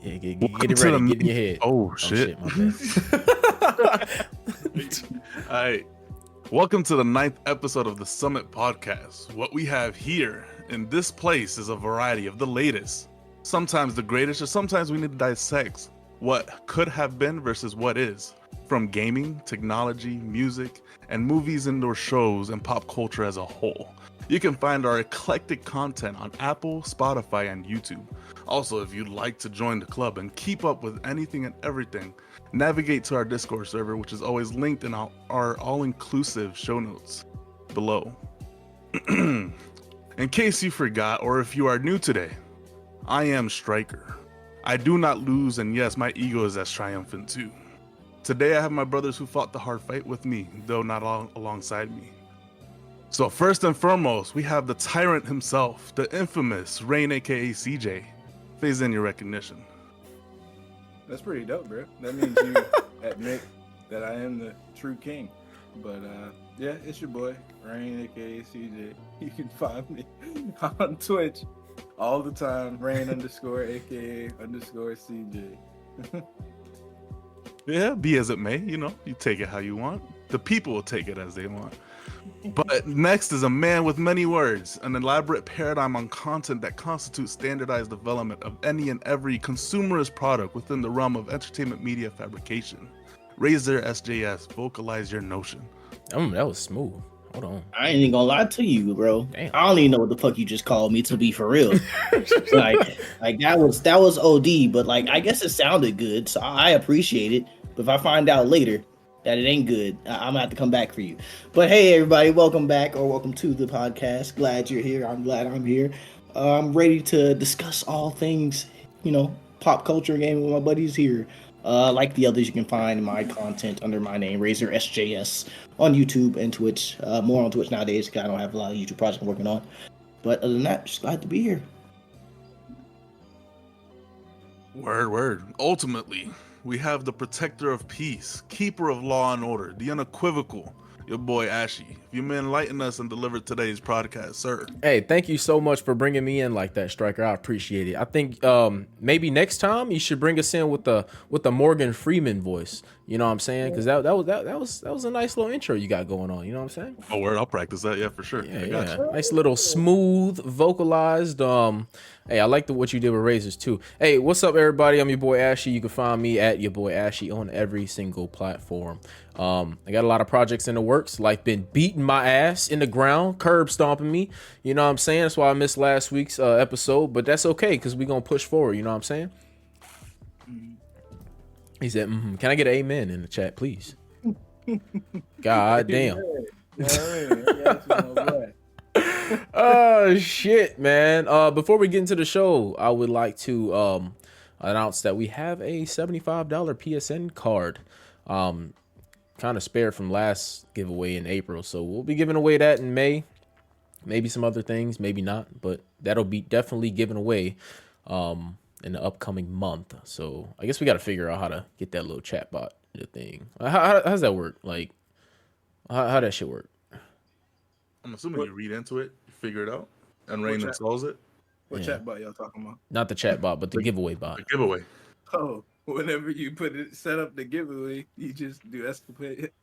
Yeah, get it ready. Get in your head. Oh shit. My bad. All right. Welcome to the 9th episode of the Summit Podcast. What we have here in this place is a variety of the latest, sometimes the greatest, or sometimes we need to dissect what could have been versus what is, from gaming, technology, music, and movies, indoor shows, and pop culture as a whole. You can find our eclectic content on Apple, Spotify, and YouTube. Also, if you'd like to join the club and keep up with anything and everything, navigate to our Discord server, which is always linked in our all-inclusive show notes below. In case you forgot, or if you are new today, I am Striker. I do not lose, and yes, my ego is as triumphant too. Today I have my brothers who fought the hard fight with me, though not alongside me. So first and foremost, we have the tyrant himself, the infamous Rain, aka CJ. Phase in your recognition. That's pretty dope, bro. That means you admit that I am the true king. But yeah, it's your boy, Rain, aka CJ. You can find me on Twitch all the time, Rain _aka _CJ. Yeah, be as it may, you take it how you want. The people will take it as they want. But next is a man with many words, an elaborate paradigm on content that constitutes standardized development of any and every consumerist product within the realm of entertainment media fabrication. Razor SJS, vocalize your notion. That was smooth. Hold on. I ain't even gonna lie to you, bro. Damn. I don't even know what the fuck you just called me, to be for real. like that was OD, but like I guess it sounded good, so I appreciate it. But if I find out later that it ain't good, I'm gonna have to come back for you. But hey, everybody, welcome back or welcome to the podcast. Glad you're here. I'm glad I'm here. I'm ready to discuss all things, pop culture gaming with my buddies here. Like the others, you can find my content under my name, Razor SJS, on YouTube and Twitch. More on Twitch nowadays because I don't have a lot of YouTube projects I'm working on. But other than that, just glad to be here. Word. Ultimately, we have the protector of peace, keeper of law and order, the unequivocal, your boy Ashy. If you may enlighten us and deliver today's podcast, sir. Hey, thank you so much for bringing me in like that, Striker. I appreciate it. I think maybe next time you should bring us in with the Morgan Freeman voice. You know what I'm saying? Because that was a nice little intro you got going on. You know what I'm saying? Oh, word. I'll practice that. Yeah, for sure. Yeah. Nice little smooth vocalized. Hey, I like what you did with Razors too. Hey, what's up, everybody? I'm your boy Ashy. You can find me at your boy Ashy on every single platform. I got a lot of projects in the works. Life been beating my ass in the ground, curb stomping me. You know what I'm saying? That's why I missed last week's episode, but that's okay because we're gonna push forward. You know what I'm saying? He said, Can I get an amen in the chat, please? God damn. Oh shit, man. Before we get into the show, I would like to announce that we have a $75 PSN card. Kind of spared from last giveaway in April, so we'll be giving away that in May. Maybe some other things, maybe not, but that'll be definitely given away in the upcoming month. So I guess we got to figure out how to get that little chat bot thing. How does that work? Like, how that shit work? I'm assuming you read into it, figure it out, and Rain installs it. What chat bot y'all talking about? Not the chat bot, but the giveaway bot. The giveaway. Oh, whenever you set up the giveaway, you just do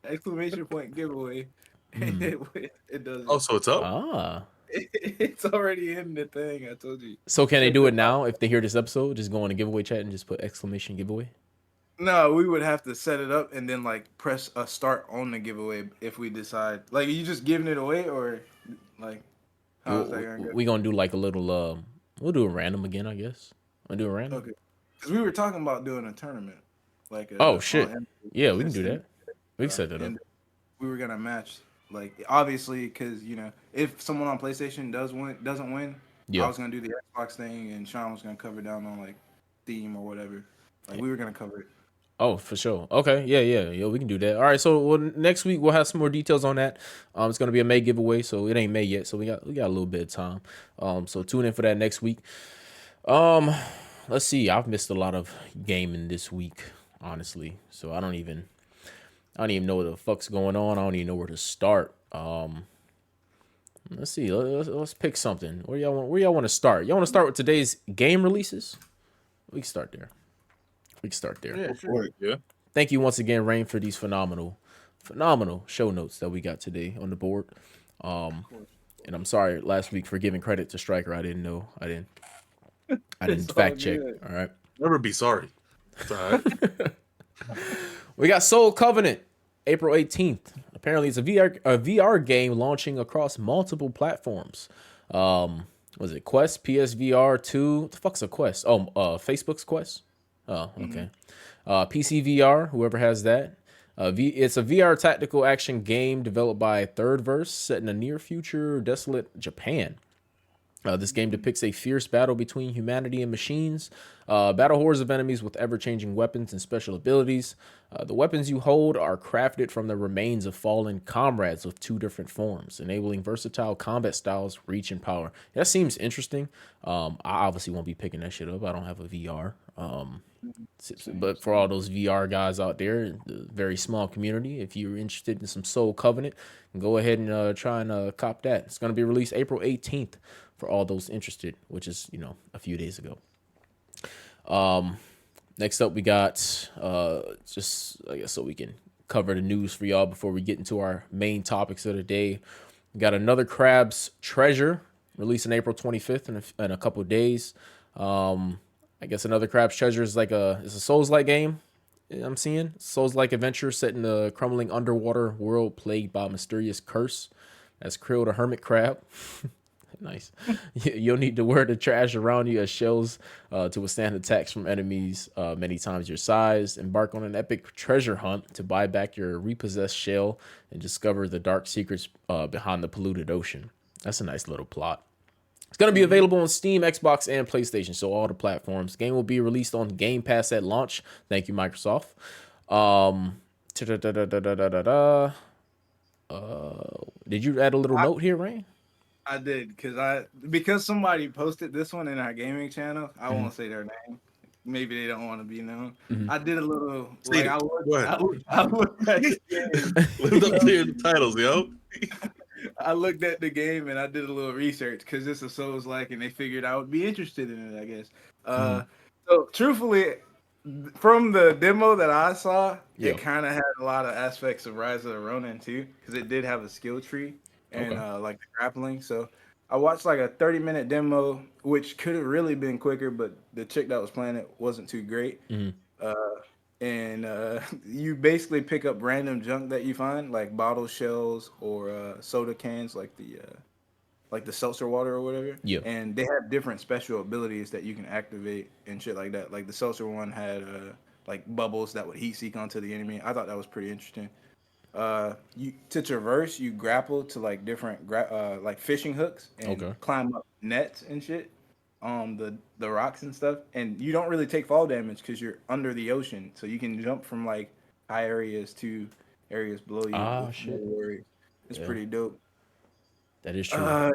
exclamation point giveaway. And it does. Oh, so it's up? Ah. It's already in the thing. I told you. So can they do it now if they hear this episode? Just go on the giveaway chat and just put exclamation giveaway? No, we would have to set it up and then like press a start on the giveaway if we decide. Like, are you just giving it away or like how's that gonna go? We gonna do like a little we'll do a random again, I guess. Wanna do a random? Okay. Because we were talking about doing a tournament. Like shit. Yeah, we can do that. We can set that up. We were gonna match, like, obviously, because if someone on PlayStation doesn't win, I was gonna do the Xbox thing, and Sean was gonna cover down on like Steam or whatever. Like, we were gonna cover it. Oh, for sure. Okay, yeah, we can do that. All right, so next week we'll have some more details on that. It's gonna be a May giveaway, so it ain't May yet, so we got a little bit of time. So tune in for that next week. Let's see. I've missed a lot of gaming this week, honestly. So I don't even know what the fuck's going on. I don't even know where to start. Let's see. Let's pick something. Where y'all want to start? Y'all want to start with today's game releases? We can start there. We can start there. Yeah, Or Yeah. Thank you once again, Rain, for these phenomenal show notes that we got today on the board. And I'm sorry last week for giving credit to Striker. I didn't know. I didn't It's all fact check. good. All right. Never be sorry. It's all right. We got Soul Covenant, April 18th. Apparently, it's a VR game launching across multiple platforms. Was it Quest, PSVR 2? What the fuck's a Quest? Oh, Facebook's Quest. Oh, okay. PC VR, whoever has that. It's a VR tactical action game developed by Third Verse, set in a near future desolate Japan. This game depicts a fierce battle between humanity and machines. Battle hordes of enemies with ever-changing weapons and special abilities. The weapons you hold are crafted from the remains of fallen comrades with 2 different forms, enabling versatile combat styles, reach, and power. That seems interesting. I obviously won't be picking that shit up. I don't have a VR. But for all those VR guys out there, the very small community, if you're interested in some Soul Covenant, go ahead and try and cop that. It's going to be released April 18th for all those interested, which is, a few days ago. Next up, we got just, I guess, so we can cover the news for y'all before we get into our main topics of the day. We got Another Crab's Treasure, releasing April 25th in a couple of days. I guess Another Crab's Treasure is it's a Souls-like game. I'm seeing Souls-like adventure set in the crumbling underwater world plagued by a mysterious curse. That's Krill the hermit crab. Nice. You'll need to wear the trash around you as shells to withstand attacks from enemies many times your size. Embark on an epic treasure hunt to buy back your repossessed shell and discover the dark secrets behind the polluted ocean. That's a nice little plot. It's going to be available on Steam, Xbox, and PlayStation, so all the platforms. Game will be released on Game Pass at launch. Thank you, Microsoft. Did you add a little note here, Rain? I did because somebody posted this one in our gaming channel. I won't say their name. Maybe they don't want to be known. I did a little. Like, I looked at the game. Lived up to your titles, yo. I looked at the game and I did a little research because it's a Souls-like, and they figured I would be interested in it, I guess. So truthfully, from the demo that I saw, it kind of had a lot of aspects of Rise of the Ronin too, because it did have a skill tree and like the grappling. So I watched like a 30-minute demo, which could have really been quicker, but the chick that was playing it wasn't too great. And you basically pick up random junk that you find, like bottle shells or soda cans, like the seltzer water or whatever. Yeah. And they have different special abilities that you can activate and shit like that. Like the seltzer one had like bubbles that would heat seek onto the enemy. I thought that was pretty interesting. You to traverse, you grapple to like different like fishing hooks and climb up nets and shit on the rocks and stuff, and you don't really take fall damage because you're under the ocean, so you can jump from like high areas to areas below you. Shit. It's pretty dope. That is true.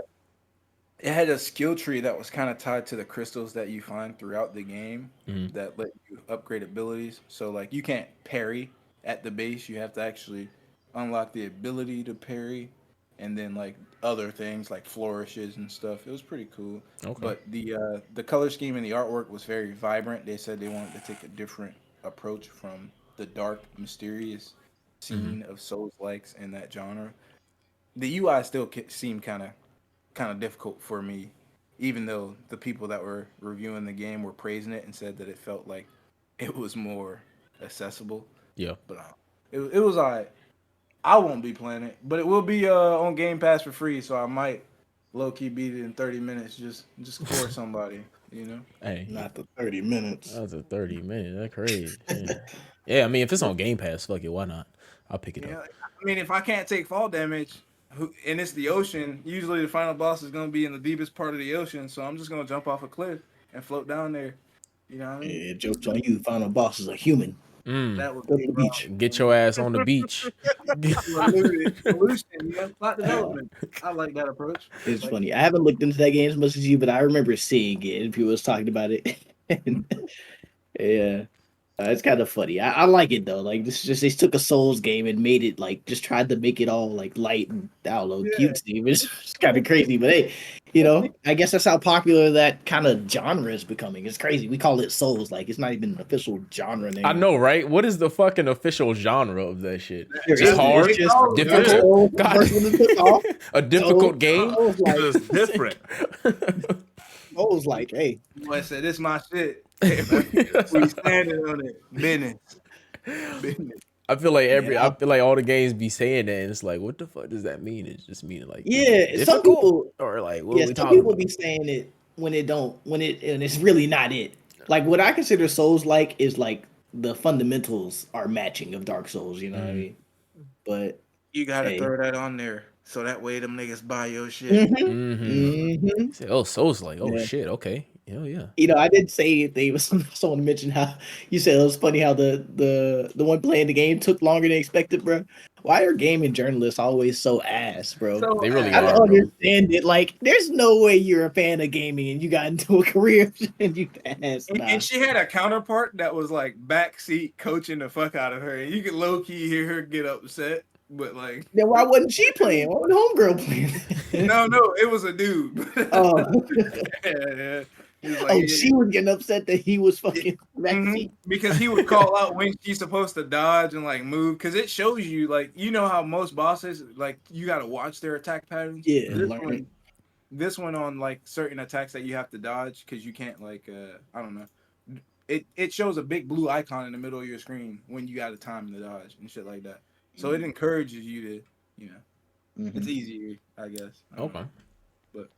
It had a skill tree that was kind of tied to the crystals that you find throughout the game that let you upgrade abilities. So like you can't parry at the base, you have to actually unlock the ability to parry, and then like other things like flourishes and stuff. It was pretty cool. But the color scheme and the artwork was very vibrant. They said they wanted to take a different approach from the dark, mysterious scene of Souls-likes in that genre. The UI still seemed kind of difficult for me, even though the people that were reviewing the game were praising it and said that it felt like it was more accessible. Yeah. But it was alright. I won't be playing it, but it will be on Game Pass for free, so I might low-key beat it in 30 minutes, just core somebody, you know? Hey, not the 30 minutes. That's a 30 minutes. That's crazy. Yeah, I mean, if it's on Game Pass, fuck it, why not? I'll pick it up. I mean, if I can't take fall damage, and it's the ocean, usually the final boss is going to be in the deepest part of the ocean, so I'm just going to jump off a cliff and float down there. You know what I mean? Yeah, joke's on you. Final boss is a human. That would Go to the beach. Get your ass on the beach. Evolution, plot development. I like that approach. It's funny. I haven't looked into that game as much as you, but I remember seeing it and people was talking about it. Yeah. It's kind of funny. I like it though. Like this, is just they took a Souls game and made it like just tried to make it all like light and I don't know, Yeah. cutesy. But it's kind of crazy. But hey, you know, I guess that's how popular that kind of genre is becoming. It's crazy. We call it Souls. Like it's not even an official genre name. I know, right? What is the fucking official genre of that shit? There Just is- hard, it's just difficult. Souls, God. first one to took off. A difficult game. Souls like, It's different. Souls like, hey, Boy said, "This my shit." We standing on it. Minutes. I feel like Yeah. I feel like all the games be saying that, and it's like, what the fuck does that mean? It's just meaning like, yeah. Some difficult? people, or like, what yeah, are we some talking people about? be saying it when it's really not it. Like what I consider Souls like is like the fundamentals are matching of Dark Souls. You know what I mean? But You gotta Hey. throw that on there so that way them niggas buy your shit. Mm-hmm. Say, oh, Souls like, oh Yeah. shit, okay, yeah. You know, I did say they was someone mentioned how you said it was funny how the one playing the game took longer than expected, bro. Why are gaming journalists always so ass, bro? So, They really I are, don't bro. understand it. Like, there's no way you're a fan of gaming and you got into a career and you ass. And, Nah. and she had a counterpart that was like backseat coaching the fuck out of her. And you could low key hear her get upset, but like, Then why wasn't she playing? Why wasn't homegirl playing? no, it was a dude. Oh, yeah. He was like, oh, yeah. she was getting upset that he was fucking backseat. Mhm. Because he would call out when she's supposed to dodge and like move. Because it shows you, like, you know how most bosses, like, you got to watch their attack patterns. Yeah, This learn one, this one on like certain attacks that you have to dodge because you can't like I don't know. It shows a big blue icon in the middle of your screen when you got a time to dodge and shit like that. So it encourages you to, you know, it's easier, I guess. I don't Okay. know. But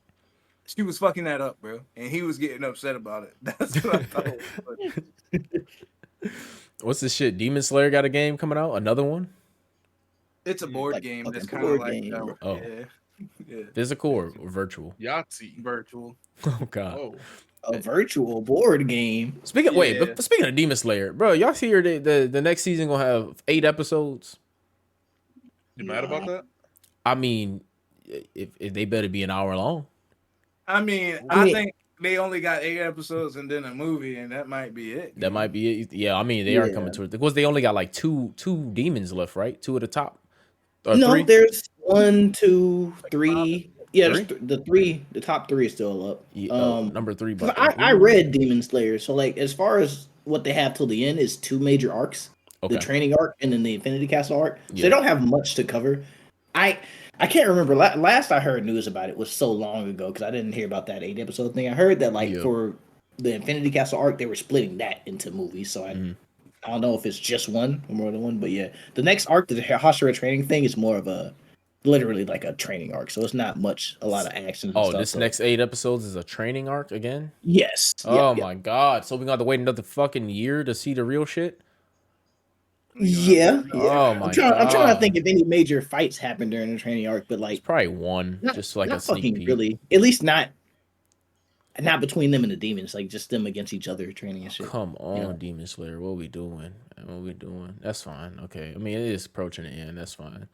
she was fucking that up, bro, and he was getting upset about it. That's what I thought. What's this shit? Demon Slayer got a game coming out? Another one? It's a board Like game fucking that's kind of board like game, bro. Oh. yeah, Physical or virtual? Yahtzee. virtual. Oh god. Oh, A virtual board game. Speaking wait, Yeah. but speaking of Demon Slayer, bro, y'all see here the next season gonna have 8 episodes. you mad about that? I mean, if they better be an hour long. I mean, I I mean- think they only got 8 episodes and then a movie, and that might be it. That might be it. Yeah, I mean they are Yeah. coming to it because they only got like two demons left, right? 2 at the top. Or No, 3? there's 1, 2, 3. Yeah, there's Three? the top 3 is still up. Yeah, number 3. 'Cause But I read Demon Slayer, so like as far as what they have till the end is 2 major arcs, okay. the training arc and then the Infinity Castle arc. So Yeah. they don't have much to cover. I can't remember last I heard news about it was so long ago because I didn't hear about that 8 episode thing. I heard that like Yeah. for the Infinity Castle arc they were splitting that into movies. So I don't know if it's just one or more than one, but yeah, the next arc, the Hashira training thing, is more of a literally like a training arc. So it's not a lot of action. And Oh, stuff, this so- next 8 episodes is a training arc again? Yes. Oh my god. So we got to wait another fucking year to see the real shit? Yeah. Oh my I'm trying to God. think if any major fights happened during the training arc, but like It's probably one, not, just like not a sneak fucking peek. really. At least not between them and the demons, like just them against each other training and shit. Come on, Yeah. Demon Slayer. What we doing? What we doing? That's fine. Okay. I mean, it is approaching the end. That's fine.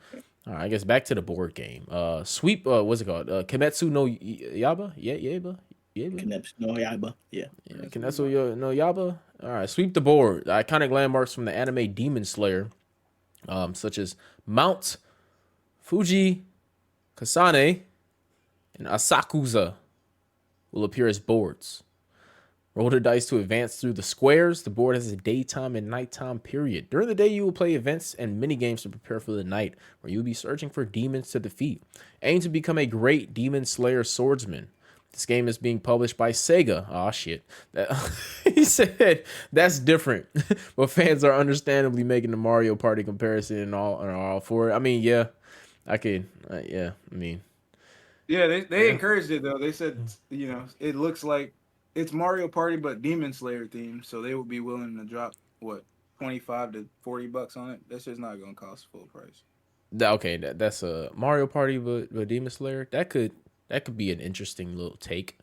All right. I guess back to the board game. Sweep. What's it called? Kimetsu no Yaba. Yaba. Kimetsu no Yaiba. Yeah. Yeah, Kimetsu no Yaba. All right. Sweep the board. Iconic landmarks from the anime Demon Slayer, such as Mount Fuji, Kasane, and Asakusa, will appear as boards. Roll the dice to advance through the squares. The board has a daytime and nighttime period. During the day, you will play events and mini games to prepare for the night, where you will be searching for demons to defeat. Aim to become a great Demon Slayer swordsman. This game is being published by Sega. Oh shit! He said that's different, but fans are understandably making the Mario Party comparison and all for it. I mean, yeah, I could. Yeah, I mean, Yeah, they encouraged it though. They said, you know, it looks like it's Mario Party but Demon Slayer themed, so they would be willing to drop what $25 to $40 on it. That's just not gonna cost full price. okay, that's a Mario Party, but Demon Slayer. That could be an interesting little take.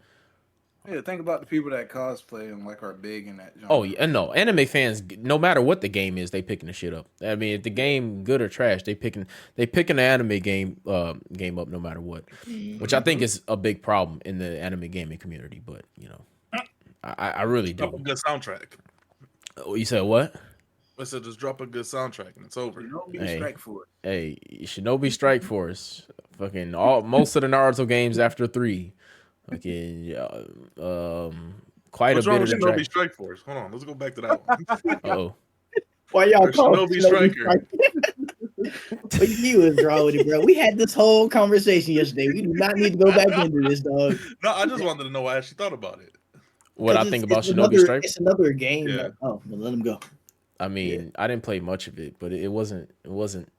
Yeah, think about the people that cosplay and like are big in that genre. Oh yeah, no, anime fans, no matter what the game is, they picking the shit up. I mean, if the game good or trash, they picking the anime game up no matter what, which I think is a big problem in the anime gaming community. But you know, I really Up a do. good soundtrack. Oh, you said what? I said just drop a good soundtrack and it's over. Shinobi Hey. Strike Force. Hey, Shinobi Strike Force. Fucking most of the Naruto games after 3. Fucking quite What's a wrong bit with of the Shinobi track. Strike Force? Hold on, let's go back to that one. Oh. Why y'all Or call Shinobi it Striker. What you is wrong with it, bro? We had this whole conversation yesterday. We do not need to go back into this, dog. No, I just wanted to know why I actually thought about it. What I 'Cause think it's about Shinobi another, Strike. It's another game. Yeah. That, well, let him go. I mean, I didn't play much of it, but it wasn't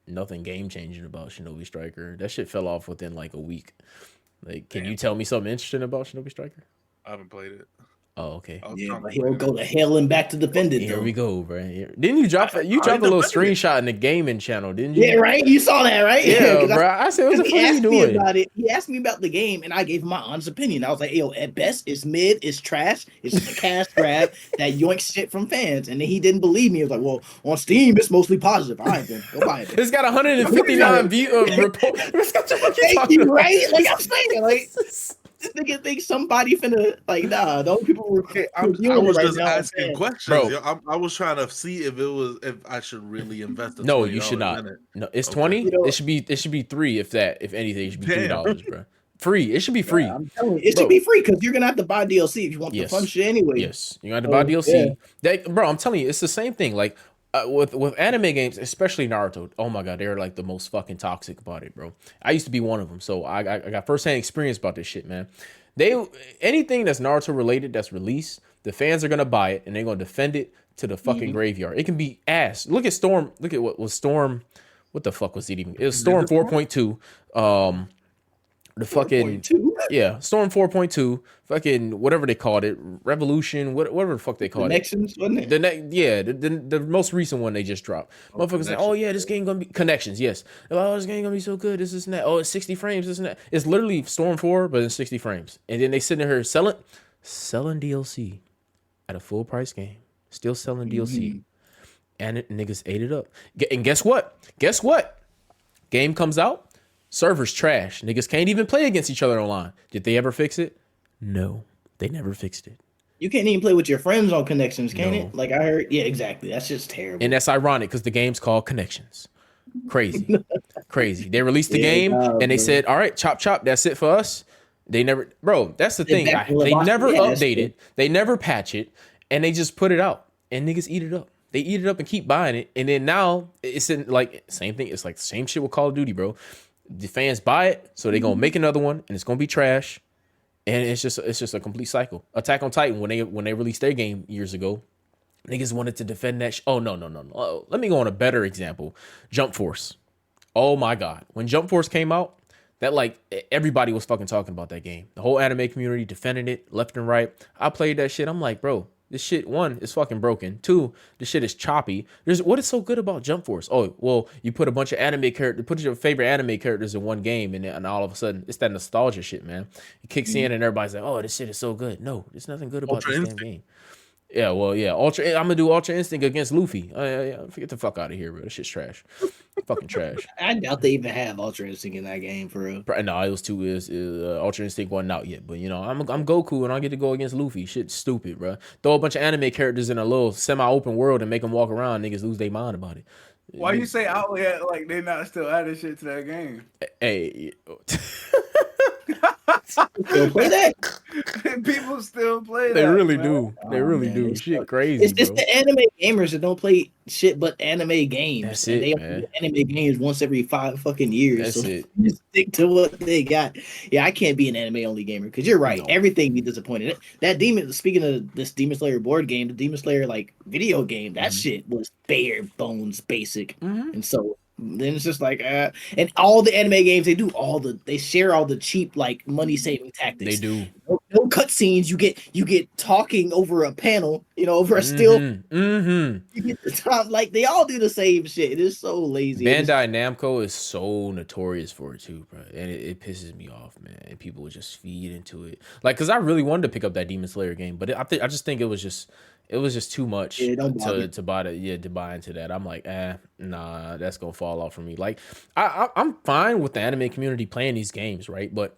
nothing game changing about Shinobi Striker. That shit fell off within like a week. Like, can you tell me something interesting about Shinobi Striker? I haven't played it. Oh, okay. I was Yeah, trying but to he'll play it. go to hell and back to defend it. Here though. we go, bro. Didn't you drop? You I dropped a little defended it. screenshot in the gaming channel, didn't you? Yeah, right. You saw that, right? Yeah, 'Cause bro. I said, what the he fuck are you asked me doing? about it. He asked me about the game, and I gave him my honest opinion. I was like, "Yo, at best, it's mid, it's trash, it's a cash grab that yoinks shit from fans." And then he didn't believe me. He was like, "Well, on Steam, it's mostly positive. All right, then go buy it." It's got 159 view report. Thank you, right? Like I'm saying, like this nigga thinks somebody finna like nah. The only people were I reviewing was it right just now are asking fans. questions. Bro. Yo. I was trying to see if I should really invest the No, $20 you should not. in it. No, it's Okay. 20. You know- It should be 3 if that. If anything, it should be Damn. $3, bro. Free. It should be free. I'm telling you, it Bro. should be free because you're gonna have to buy DLC if you want Yes. the fun shit anyway. Yes, you got to buy Oh, DLC. yeah. That, bro, I'm telling you, it's the same thing. Like with anime games, especially Naruto. Oh my god, they're like the most fucking toxic about it, bro. I used to be one of them, so I got firsthand experience about this shit, man. Anything that's Naruto related that's released, the fans are gonna buy it and they're gonna defend it to the fucking graveyard. It can be ass. Look at Storm. Look at what was Storm. What the fuck was it even? It was Storm 4.2. The fucking 4.2? yeah, Storm 4.2, fucking whatever they called it, Revolution, whatever the fuck they called it. Connections, wasn't it? The most recent one they just dropped. Motherfuckers say, oh yeah, this game gonna be Connections, yes. Oh, this game gonna be so good, this and that. Oh, it's 60 frames, this and that. It's literally Storm 4, but in 60 frames. And then they sitting here selling DLC at a full price game. Still selling DLC. And niggas ate it up. And guess what? Game comes out. Server's trash. Niggas can't even play against each other online. Did they ever fix it? No, they never fixed it. You can't even play with your friends on Connections, can No. it? Like I heard, yeah, exactly. That's just terrible. And that's ironic because the game's called Connections. Crazy. Crazy. They released the Yeah, game nah, and they bro. said, all right, chop, that's it for us. They never, bro, that's the thing. back to They Lebowski. never Yeah, that's update true. it. They never patch it. And they just put it out. And niggas eat it up. They eat it up and keep buying it. And then now it's in like, same thing. It's like the same shit with Call of Duty, bro. The fans buy it, so they're gonna make another one, and it's gonna be trash, and it's just a complete cycle. Attack on Titan, when they released their game years ago, niggas wanted to defend that. Oh no. Let me go on a better example. Jump Force. Oh my god, when Jump Force came out, that like everybody was fucking talking about that game. The whole anime community defending it left and right. I played that shit. I'm like, bro, this shit, one, is fucking broken. Two, this shit is choppy. What is so good about Jump Force? Oh, well, you put a bunch of anime characters, put your favorite anime characters in one game, and all of a sudden, it's that nostalgia shit, man. It kicks in, and everybody's like, oh, this shit is so good. No, there's nothing good about Ultra this damn Instinct. game. Yeah, well, yeah. I'm gonna do Ultra Instinct against Luffy. Get the fuck out of here, bro. This shit's trash. Fucking trash. I doubt they even have Ultra Instinct in that game for real. No, it was too. Ultra Instinct wasn't out yet, but you know, I'm Goku and I get to go against Luffy. Shit's stupid, bro. Throw a bunch of anime characters in a little semi-open world and make them walk around. Niggas lose their mind about it. Why you say Outlet like they not still adding shit to that game? Hey, Still play that? People still play that. they really man. do. They Oh, really man, do. it's Shit, fuck- crazy, It's bro. the anime gamers that don't play shit but anime games. That's And it, they man. only do anime games once every 5 fucking years. That's so it. just stick to what they got. Yeah, I can't be an anime only gamer because you're right. No. Everything be disappointed. Speaking of this Demon Slayer board game, the Demon Slayer like video game, that shit was bare bones basic. Mhm. And so then it's just like and all the anime games they share all the cheap like money saving tactics. They do. No cutscenes. You get talking over a panel, over a still. Mm-hmm. You get the top, like they all do the same shit. It is so lazy. Bandai Namco is so notorious for it too, bro, and it pisses me off, man. And people would just feed into it, like, cause I really wanted to pick up that Demon Slayer game, but I just think it was just too much Yeah, don't bother. to buy into that. I'm like, nah, that's gonna fall off for me. Like, I'm fine with the anime community playing these games, right? But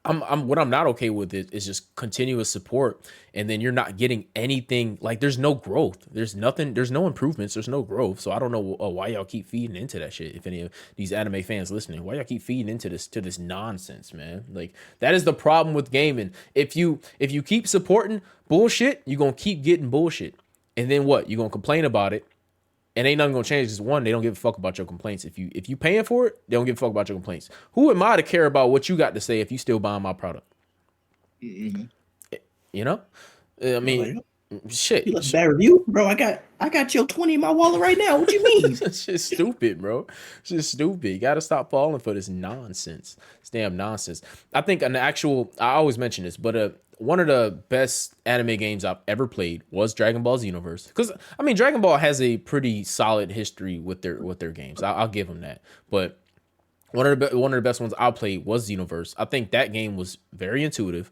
I'm what I'm not okay with it is just continuous support, and then you're not getting anything. Like there's no growth. There's nothing. There's no improvements. There's no growth. So I don't know why y'all keep feeding into that shit. If any of these anime fans listening, why y'all keep feeding into this nonsense, man? Like that is the problem with gaming. If you keep supporting bullshit, you're gonna keep getting bullshit, and then what? You're gonna complain about it. And ain't nothing gonna change. Because one, they don't give a fuck about your complaints. If you paying for it, they don't give a fuck about your complaints. Who am I to care about what you got to say if you still buying my product? Mhm. You know, I mean, shit. You left a bad review, bro. I got your 20 in my wallet right now. What you mean? It's just stupid, bro. It's just stupid. You gotta stop falling for this nonsense. This damn nonsense. I think I always mention this, but one of the best anime games I've ever played was Dragon Ball Xenoverse. Because I mean, Dragon Ball has a pretty solid history with their games. I'll give them that. But one of the best ones I played was Xenoverse. I think that game was very intuitive.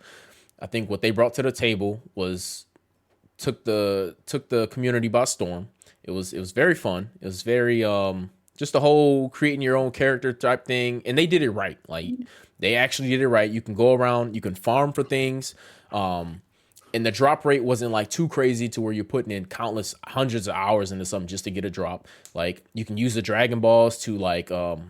I think what they brought to the table was took the community by storm. It was very fun. It was very just the whole creating your own character type thing, and they did it right. Like they actually did it right. You can go around, you can farm for things, and the drop rate wasn't like too crazy to where you're putting in countless hundreds of hours into something just to get a drop. Like you can use the Dragon Balls to like I'm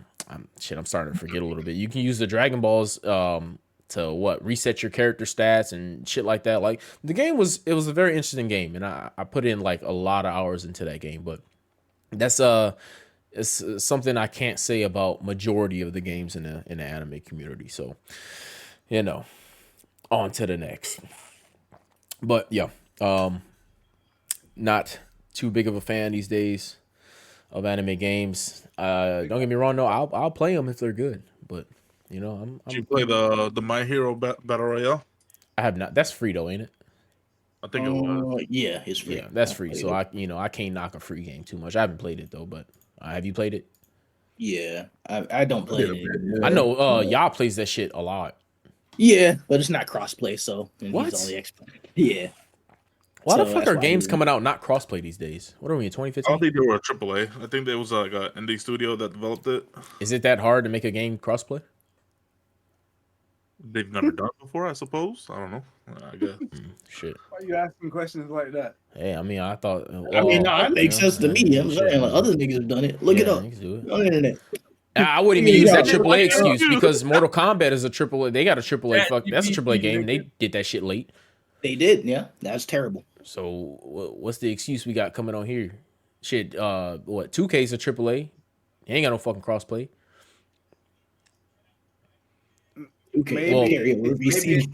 starting to forget a little bit. You can use the Dragon Balls to reset your character stats and shit like that. Like the game was a very interesting game, and I put in like a lot of hours into that game, but that's it's something I can't say about majority of the games in the anime community. So, on to the next. But yeah, not too big of a fan these days of anime games. Don't get me wrong, no, I'll play them if they're good, but I'm Did you play the My Hero Battle Royale? I have not. That's free though, ain't it? I think it was. Yeah, it's free. Yeah, that's free. So I can't knock a free game too much. I haven't played it though, but have you played it? Yeah, I don't play it. I know y'all plays that shit a lot. Yeah, but it's not crossplay, so What? he's only yeah. Why the So fuck that's are why games he- coming out not crossplay these days? What are we in I 2015? don't think they were a AAA. I think there was like an indie studio that developed it. Is it that hard to make a game crossplay? They've never done it before, I suppose. I don't know. I guess. Shit. Why are you asking questions like that? Hey, I mean, I thought. I mean, no, that makes sense to me. I'm saying like other niggas have done it. Look it up Niggas do it. on the internet. I wouldn't even use that Yeah. AAA excuse because Mortal Kombat is a AAA. They got a AAA. Yeah, That's a you- AAA you- game. They did that shit late. They did, yeah. That's terrible. So what's the excuse we got coming on here? Shit, 2K's a AAA. He ain't got no fucking crossplay. Okay, Maybe, Well,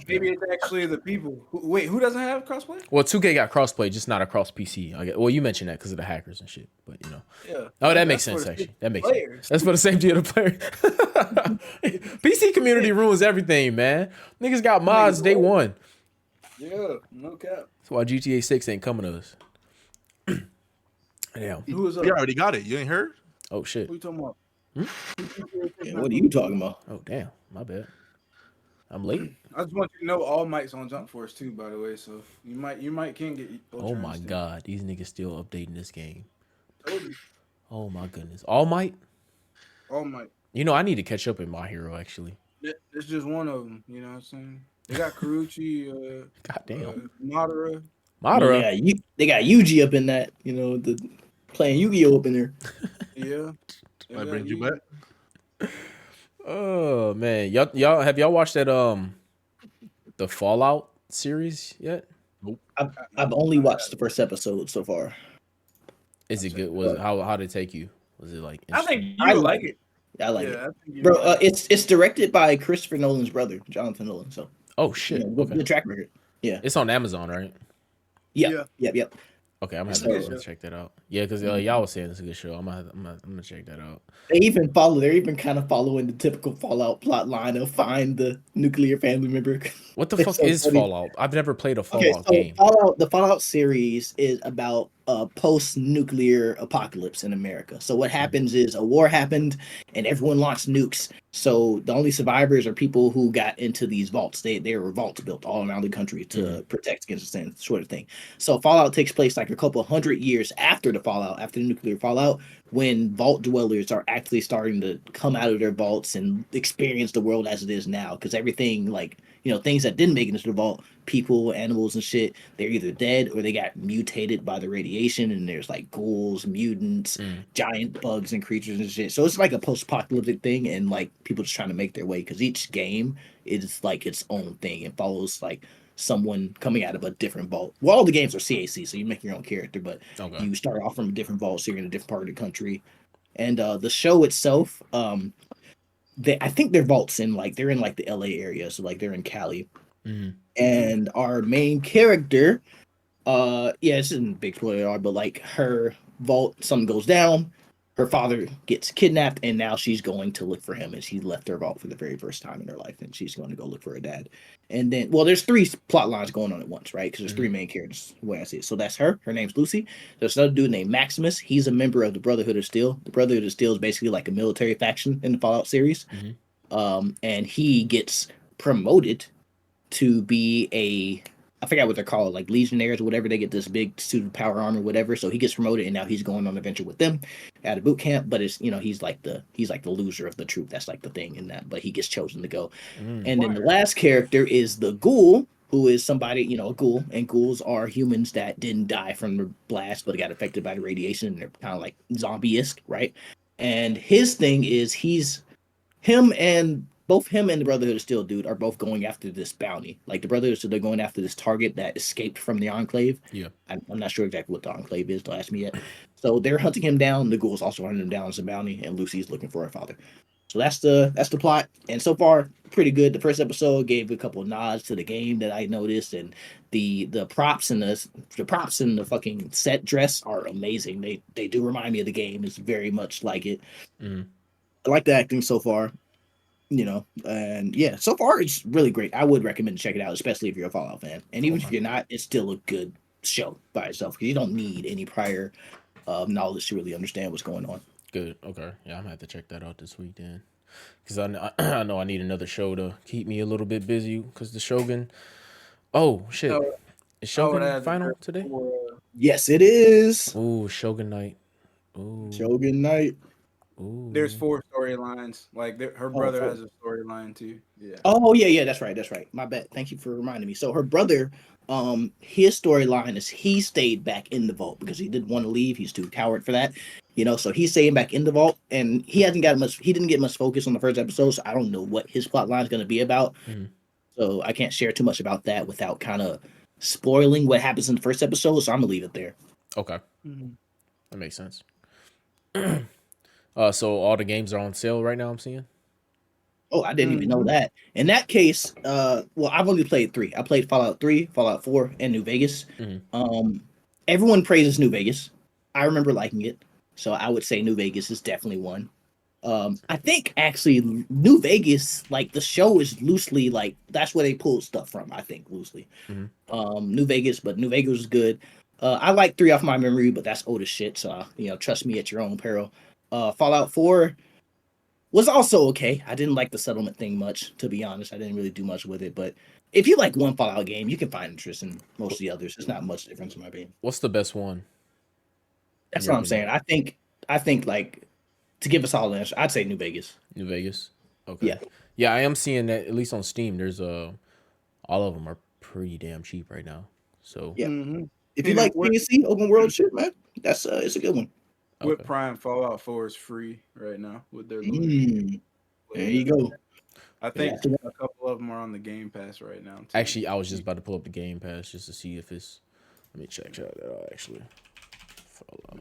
maybe it's actually the people. Who doesn't have crossplay? Well, 2K got crossplay, just not across PC. Well, you mentioned that because of the hackers and shit, but Yeah. Oh, that makes That's sense for the actually. That makes players. sense. That's for the safety of the player. PC community ruins everything, man. Niggas got mods day one. Yeah, no cap. That's why GTA 6 ain't coming to us. Damn. Who was up? You already got it. You ain't heard? Oh shit. Who you talking about? Yeah, what are you talking about? Oh damn. My bad. I'm late. I just want you to know All Might's on Jump Force too, by the way. So you can get. Oh my god, these niggas still updating this game. Told you. Oh my goodness. All Might? All Might. I need to catch up in My Hero actually. It's just one of them. You know what I'm saying? They got Karuchi, God damn. Madara. Madara. They got Yuji up in that, the playing Yu-Gi-Oh up in there. Yeah. I bring you back. Oh man, y'all have y'all watched that the Fallout series yet? I've only watched the first episode so far. Is it good? Was it, how did it take you? Was it like? I interesting? think I you like like it. I like it, I think you bro. like it. It's directed by Christopher Nolan's brother, Jonathan Nolan. So Oh shit. good Okay. track record. Yeah, It's on Amazon, right? Yeah. yep. Okay, I'm gonna It's have a to good go show. check that out. Yeah, because y'all was saying it's a good show. I'm gonna check that out. They're even kind of following the typical Fallout plot line of find the nuclear family member. What the It's fuck so is funny. Fallout? I've never played a Okay, Fallout so game. the Fallout series is about a post-nuclear apocalypse in America. So what happens is a war happened and everyone launched nukes. So the only survivors are people who got into these vaults. They were vaults built all around the country to protect against the same sort of thing. So Fallout takes place like a couple hundred years after the fallout, after the nuclear fallout, when vault dwellers are actually starting to come out of their vaults and experience the world as it is now. Because everything, like, you know, things that didn't make it into the vault, people, animals, and shit, they're either dead or they got mutated by the radiation. And there's like ghouls, mutants, giant bugs, and creatures and shit. So it's like a post-apocalyptic thing, and like people just trying to make their way because each game is like its own thing and follows like someone coming out of a different vault. Well, all the games are CAC, so you make your own character, but you start off from a different vault, so you're in a different part of the country. And the show itself, I think they're vaults in like they're in like the LA area, so like they're in Cali. And our main character, this isn't a big spoiler, but like her vault, something goes down, her father gets kidnapped, and now she's going to look for him, and she left her vault for the very first time in her life, and she's going to go look for her dad. And then, well, there's 3 plot lines going on at once, right? Because there's 3 main characters, the way I see it. So that's her. Her name's Lucy. There's another dude named Maximus. He's a member of the Brotherhood of Steel. The Brotherhood of Steel is basically like a military faction in the Fallout series. And he gets promoted to be I forgot what they're called, like legionnaires or whatever. They get this big suit of power armor, whatever. So he gets promoted, and now he's going on an adventure with them at a boot camp. But it's, you know, he's like the loser of the troop. That's like the thing in that. But he gets chosen to go. And then the last character is the ghoul, who is somebody, you know, a ghoul. And ghouls are humans that didn't die from the blast, but got affected by the radiation. And they're kind of like zombie-esque, right? And his thing is both him and the Brotherhood of Steel dude are both going after this bounty. Like the Brotherhood of Steel, they're going after this target that escaped from the Enclave. Yeah. I'm not sure exactly what the Enclave is, don't ask me yet. So they're hunting him down. The ghoul's also hunting him down as a bounty, and Lucy's looking for her father. So that's the plot. And so far, pretty good. The first episode gave a couple of nods to the game that I noticed, and the props and the props and the fucking set dress are amazing. They do remind me of the game. It's very much like it. I like the acting so far. You know, and yeah, so far it's really great. I would recommend to check it out, especially if you're a Fallout fan. And even if you're not, it's still a good show by itself because you don't need any prior knowledge to really understand what's going on. Good. Okay. Yeah, I'm gonna have to check that out this week then, because I know I need another show to keep me a little bit busy. Because the Shogun. Oh shit! Is Shogun final today? Yes, it is. Ooh, Shogun Knight. Ooh. Shogun Knight. Ooh. There's 4 storylines. Like her brother has a storyline too. Yeah. Oh yeah, that's right. My bad. Thank you for reminding me. So her brother, his storyline is he stayed back in the vault because he didn't want to leave. He's too coward for that. You know, so he's staying back in the vault, and he didn't get much focus on the first episode, so I don't know what his plot line is going to be about. So I can't share too much about that without kind of spoiling what happens in the first episode. So I'm gonna leave it there. Okay. That makes sense. So all the games are on sale right now, I'm seeing. Oh, I didn't even know that. In that case, well, I've only played 3. I played Fallout 3, Fallout 4, and New Vegas. Everyone praises New Vegas. I remember liking it, so I would say New Vegas is definitely one. I think actually New Vegas, like the show is loosely like that's where they pulled stuff from. I think loosely. New Vegas is good. I like 3 off my memory, but that's old as shit. So you know, trust me at your own peril. Fallout 4 was also okay. I didn't like the settlement thing much, to be honest. I didn't really do much with it, but if you like one Fallout game, you can find interest in most of the others. It's not much difference in my opinion. What's the best one? That's what I'm saying. I think like to give us all an answer, I'd say New Vegas. New Vegas. Okay. Yeah. I am seeing that at least on Steam. There's all of them are pretty damn cheap right now. So yeah, if you like PSC open world shit, man, that's it's a good one. With Prime, Fallout 4 is free right now with their. There you go. I think a couple of them are on the Game Pass right now. Too. Actually, I was just about to pull up the Game Pass just to see if it's. Let me check that out. Actually, Fallout.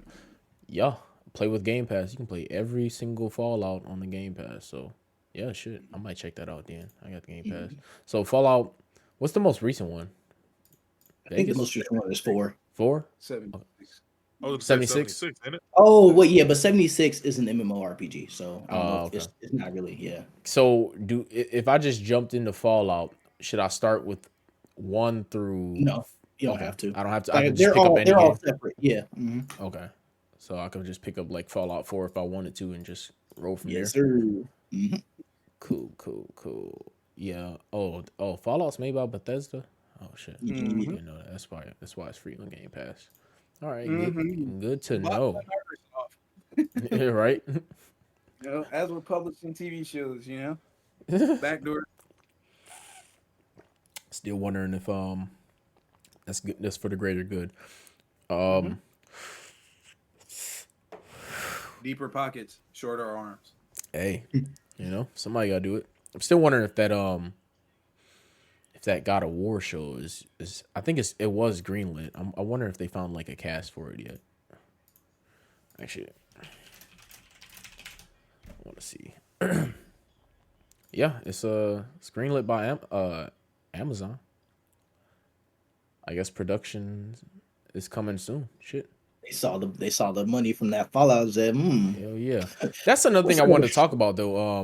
Yeah, play with Game Pass. You can play every single Fallout on the Game Pass. So yeah, shit, I might check that out then. I got the Game Pass. So Fallout. What's the most recent one? I think the most recent one is 4. 4? 76. Oh, it's 76? ain't it? Oh, wait, yeah, but 76 is an MMORPG, so I don't know if it's not really, yeah. So, if I just jumped into Fallout, should I start with 1 through? No. You don't Okay. have to. I don't have to. I Like, can just pick up any they're all game. separate. Yeah. Okay. So I could just pick up like Fallout 4 if I wanted to and just roll from Yes, there. sir. Cool. Yeah. Oh, Fallout's made by Bethesda. Oh shit. Mhm. Didn't know that. That's why it's free on Game Pass. All right. Mhm. Good to Lock know. Microsoft. Yeah, right. You know, as we're publishing TV shows, you know, backdoor. Still wondering if that's good. That's for the greater good. Mhm. Deeper pockets, shorter arms. Hey, somebody gotta do it. I'm still wondering if that God of War show is I think it was greenlit. I wonder if they found like a cast for it yet. Actually, I want to see. Yeah, it's greenlit by Amazon. I guess production is coming soon. Shit. They saw the money from that Fallout and said, Hell yeah. That's another thing I wanted to talk about though.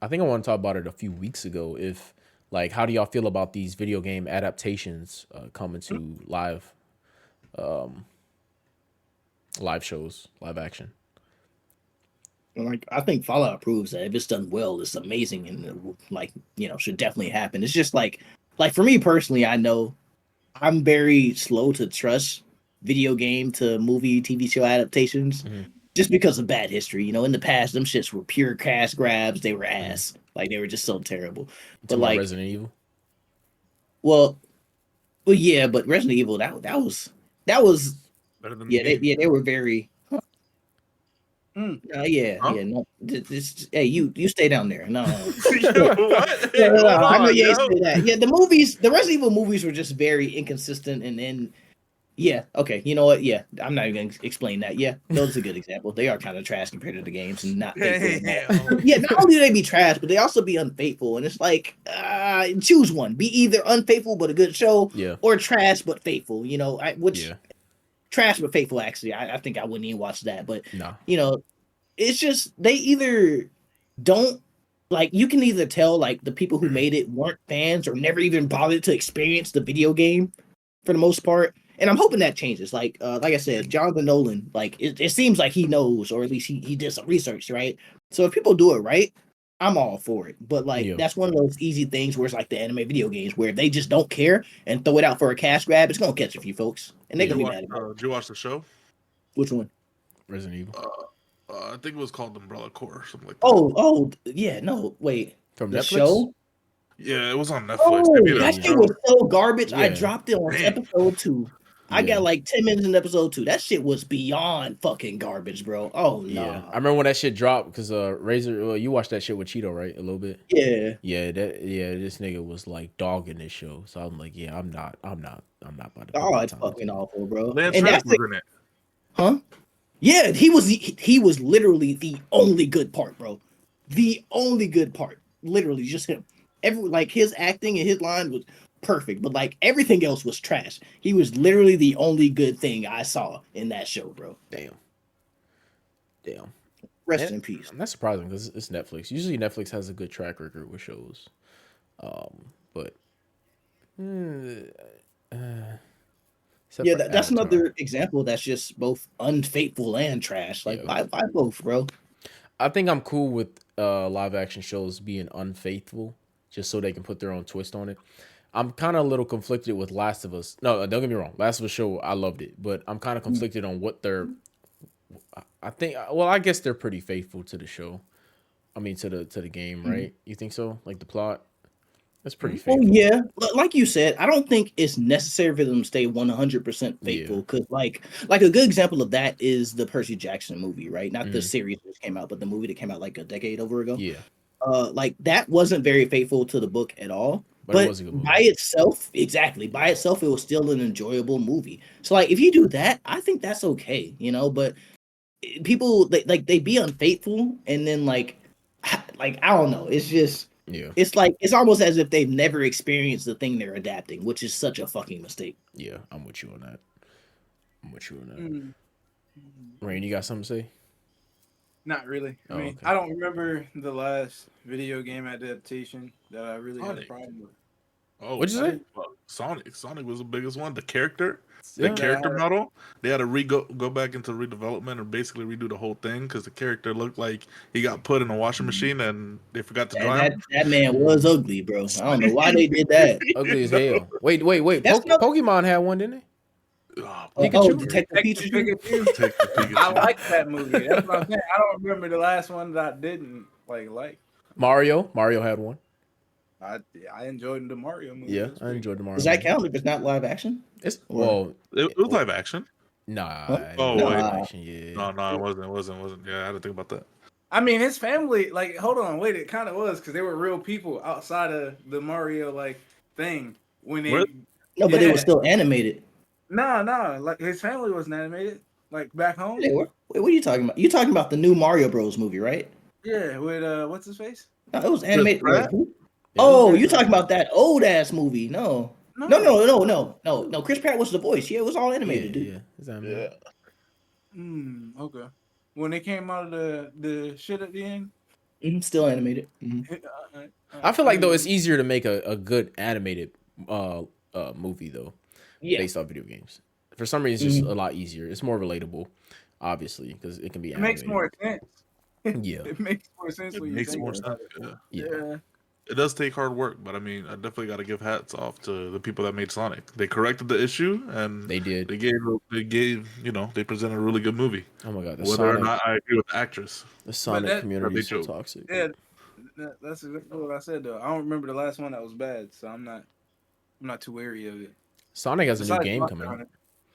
I think I want to talk about it a few weeks ago. If like, how do y'all feel about these video game adaptations coming to live shows, live action? like, I think Fallout proves that if it's done well, it's amazing and like, should definitely happen. It's just like for me personally, I know I'm very slow to trust video game to movie, TV show adaptations just because of bad history. In the past, them shits were pure cash grabs. They were ass. Like, they were just so terrible. But like, Resident Evil. well, yeah, but Resident Evil, that was Better than yeah, the game. they were very. Yeah. Huh? No. Hey, you stay down there. No. Yo, what? Hey, No, hold I know on, you ain't yo. say that. Yeah, the Resident Evil movies were just very inconsistent, and then yeah, okay, you know what? Yeah, I'm not even gonna explain that. Yeah, those are a good example. They are kind of trash compared to the games and not faithful. Damn. Yeah, not only do they be trash, but they also be unfaithful, and it's like choose one. Be either unfaithful but a good show, Yeah. or trash but faithful. Which Yeah. trash but faithful. Actually, I think I wouldn't even watch that, but Nah. it's just they either don't like you can either tell like the people who made it weren't fans or never even bothered to experience the video game for the most part. And I'm hoping that changes. Like I said, Jonathan Nolan, like it seems like he knows, or at least he did some research, right? So if people do it right, I'm all for it. But like Yeah. that's one of those easy things where it's like the anime video games where if they just don't care and throw it out for a cash grab, it's gonna catch a few folks. And they're Did you gonna be watch, mad about it. did you watch the show? Which one? Resident Evil. I think it was called Umbrella Corps or something like that. Oh, yeah, no, wait. From The Netflix? show? Yeah, it was on Netflix. Oh, They made a that shit show. was so garbage. I Yeah. dropped it on Damn. episode 2. I Yeah. got like 10 minutes in episode 2. That shit was beyond fucking garbage, bro. Oh, Yeah. no. I remember when that shit dropped because Razor, you watched that shit with Cheeto, right? A little bit. Yeah. Yeah, this nigga was like dogging this show. So I'm like, yeah, I'm not about to put Oh, my it's time fucking awful, bro. Lance And Reddick that's was in it. huh? Yeah, he was literally the only good part, bro. The only good part. Literally just him. His acting and his line was perfect, but like everything else was trash. He was literally the only good thing I saw in that show, bro. Damn. Rest And in peace. That's surprising because it's Netflix. Usually Netflix has a good track record with shows. But except Yeah, for that's Avatar. another example that's just both unfaithful and trash. Like, Yeah. why both, bro? I think I'm cool with live action shows being unfaithful, just so they can put their own twist on it. I'm kind of a little conflicted with Last of Us. No, don't get me wrong. Last of Us show, I loved it, but I'm kind of conflicted on what they're. I think. Well, I guess they're pretty faithful to the show. I mean, to the game, right? You think so? Like the plot, that's pretty Well, faithful. yeah, like you said, I don't think it's necessary for them to stay 100% faithful. Because, like a good example of that is the Percy Jackson movie, right? Not the series that came out, but the movie that came out like a decade over ago. Yeah, Like that wasn't very faithful to the book at all. But it But was a good movie. by itself, it was still an enjoyable movie. So, like, if you do that, I think that's okay, But people they be unfaithful, and then like I don't know. It's just yeah, it's almost as if they've never experienced the thing they're adapting, which is such a fucking mistake. yeah. I'm with you on that. Mm, Rain, you got something to say? not really. I Oh, mean, okay. I don't remember the last video game adaptation that I really had a Sonic. problem with. Oh, What'd you say? fuck. Sonic. Sonic was the biggest one. The character, Yeah. the character model, they had to go back into redevelopment and basically redo the whole thing because the character looked like he got put in a washing machine and they forgot to dry And him. that man was ugly, bro. I don't know why they did that. Ugly as hell. Wait. That's not- Pokemon had one, didn't Oh, Pikachu? Detective Detective Pikachu. Pikachu. take the Pikachu. I like that movie. That's what I'm saying. I don't remember the last one that I didn't like. they? Mario had one. I enjoyed the Mario movie. Yeah, It was I pretty enjoyed the Mario. Does that movie. count if it's not live action? It's Or- It was live action. nah. Huh? it Oh, was wait. live action, yeah. No, it wasn't. Yeah, I had to think about that. I mean, his family, like, hold on, wait, it kind of was because they were real people outside of the Mario like thing when they. Were- No, but they Yeah. were still animated. No, like his family wasn't animated, like back home. They were. Wait, what are you talking about? You talking about the new Mario Bros. Movie, right? Yeah, with what's his face? No, it was animated. Pratt? Wait, who? Yeah, Oh, Chris you're Pratt. talking about that old ass movie? No. No. Chris Pratt was the voice. Yeah, it was all animated, dude. Yeah. Is that yeah. Okay. When they came out of the shit at the end. Still animated. I feel like though it's easier to make a good animated movie though, Yeah. based off video games. For some reason, it's just a lot easier. It's more relatable, obviously, because it can be It animated. makes more sense. Yeah. It makes more sense. It when you makes think more about sense. it. Yeah. Yeah. It does take hard work, but I mean, I definitely got to give hats off to the people that made Sonic. They corrected the issue, and They did. they gave, they presented a really good movie. Oh my god, the Whether or Sonic, not I agree with the actress. the Sonic that- community is so Big joke. toxic. Yeah, that's exactly what I said though. I don't remember the last one that was bad, so I'm not too wary of it. Sonic has a new Besides game Monster coming out. Hunter,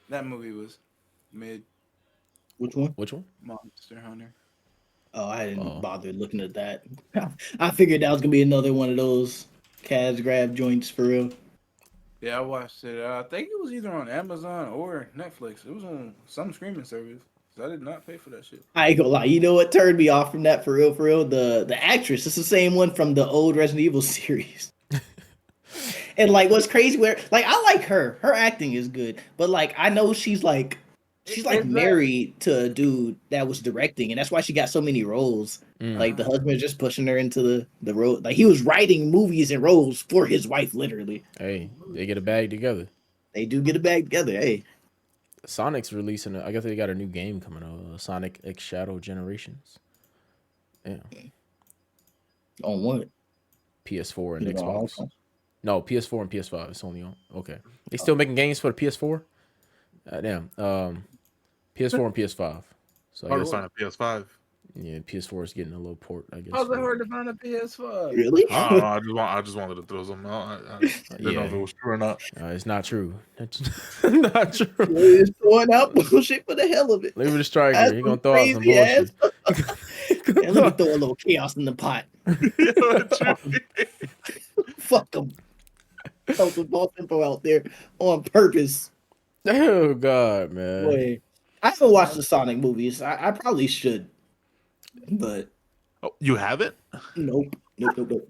that movie was mid. Which one? Which one? Monster Hunter. Oh, I didn't Oh. bother looking at that. I figured that was gonna be another one of those cash grab joints for real. Yeah, I watched it. I think it was either on Amazon or Netflix. It was on some streaming service. So I did not pay for that shit. I ain't gonna lie. You know what turned me off from that for real? For real, the actress. It's the same one from the old Resident Evil series. And like, what's crazy? Where like I like her. Her acting is good, but like I know she's like Exactly. married to a dude that was directing, and that's why she got so many roles. Mm. Like the husband just pushing her into the road. Like he was writing movies and roles for his wife, literally. Hey, they get a bag together. They do get it back together. Hey, Sonic's releasing. I guess they got a new game coming out. Sonic X Shadow Generations. Yeah, on what? PS4 and Is it on all Xbox. phones? No, PS4 and PS5. It's only on. Okay, they still making games for the PS4. Damn. PS4 and PS5. So I Hard to guess, find a PS5. yeah, PS4 is getting a little port. I guess. How's it hard to find a PS5? Really? I don't know. I just wanted to throw something out. I didn't know if it was true or not. It's not true. That's not true. It's throwing out bullshit for the hell of it. Leave it a striker. That's He gonna some throw out some crazy ass- bullshit. And let me throw a little chaos in the pot. Fuck them. Throw some false info out there on purpose. Oh God, man. Boy, I haven't watched the Sonic movies. I probably should, but Oh, you haven't? nope.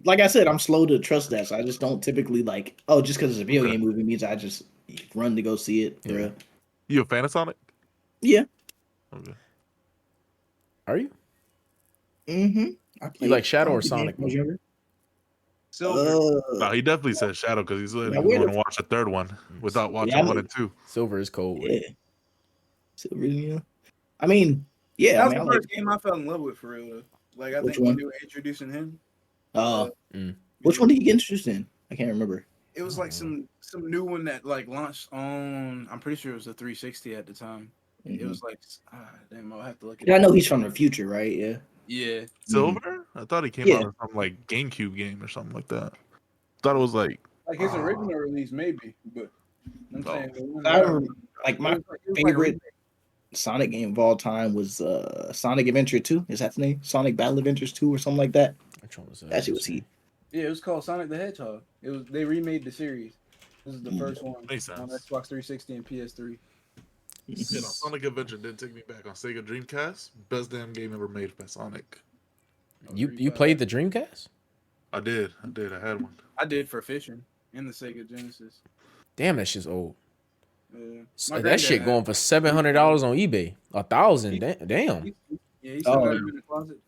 Like I said, I'm slow to trust that. So I just don't typically like. Oh, just because it's a video game movie means I just run to go see it. Yeah. Bruh. You a fan of Sonic? Yeah. Okay. Are you? Mm-hmm. You like Shadow or Sonic? Silver. No, he definitely said Shadow because he's Now, going where to the- watch the third one without watching Yeah, 1 and 2. Silver is cold. Yeah. Silver, yeah. I mean, yeah. That I was mean, I the like, first game I fell in love with for real. Though. Like I Which think when one? they were introducing him, which one did you get interested in? I can't remember. it was like some new one that like launched on. I'm pretty sure it was a 360 at the time. It was like, damn, I'll have to look at. Yeah, I know he's from the future, right? Yeah. Yeah, Silver? I thought he came Yeah. out of some like GameCube game or something like that. Thought it was like like his original release maybe, but I'm Oh. saying the one I that- remember, like my it was like a favorite remake. Sonic game of all time was Sonic Adventure 2. Is that the name? Sonic Battle Adventures 2 or something like that. Which one was that? That shit was heat. Yeah, it was called Sonic the Hedgehog. It was they remade the series. This is the Mm. first one Makes on sense. Xbox 360 and PS3. Sonic Adventure did take me back on Sega Dreamcast. Best damn game ever made by Sonic. You played the Dreamcast? I did. I had one. I did for fishing in the Sega Genesis. Damn, that shit's old. My That granddad shit had going for $700 on eBay. 1,000. Damn. Yeah, he still Oh. got it in the closet.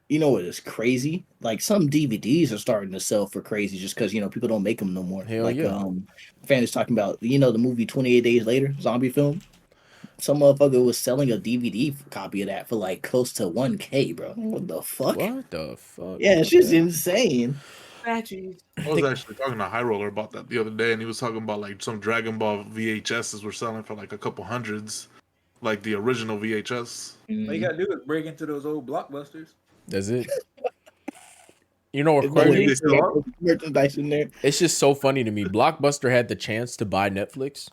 You know what is crazy? Like some DVDs are starting to sell for crazy just because people don't make them no more. Hell Like yeah. fan is talking about the movie 28 Days Later zombie film. Some motherfucker was selling a DVD copy of that for like close to 1K, bro. What the fuck? What the fuck? Yeah, it's just insane. Statues. I was actually talking to High Roller about that the other day, and he was talking about like some Dragon Ball VHSs were selling for like a couple hundreds, like the original VHS. All you gotta do is break into those old blockbusters. That's it. You know what's It's no way crazy? They still are? they put merchandise in there. It's just so funny to me. Blockbuster had the chance to buy Netflix.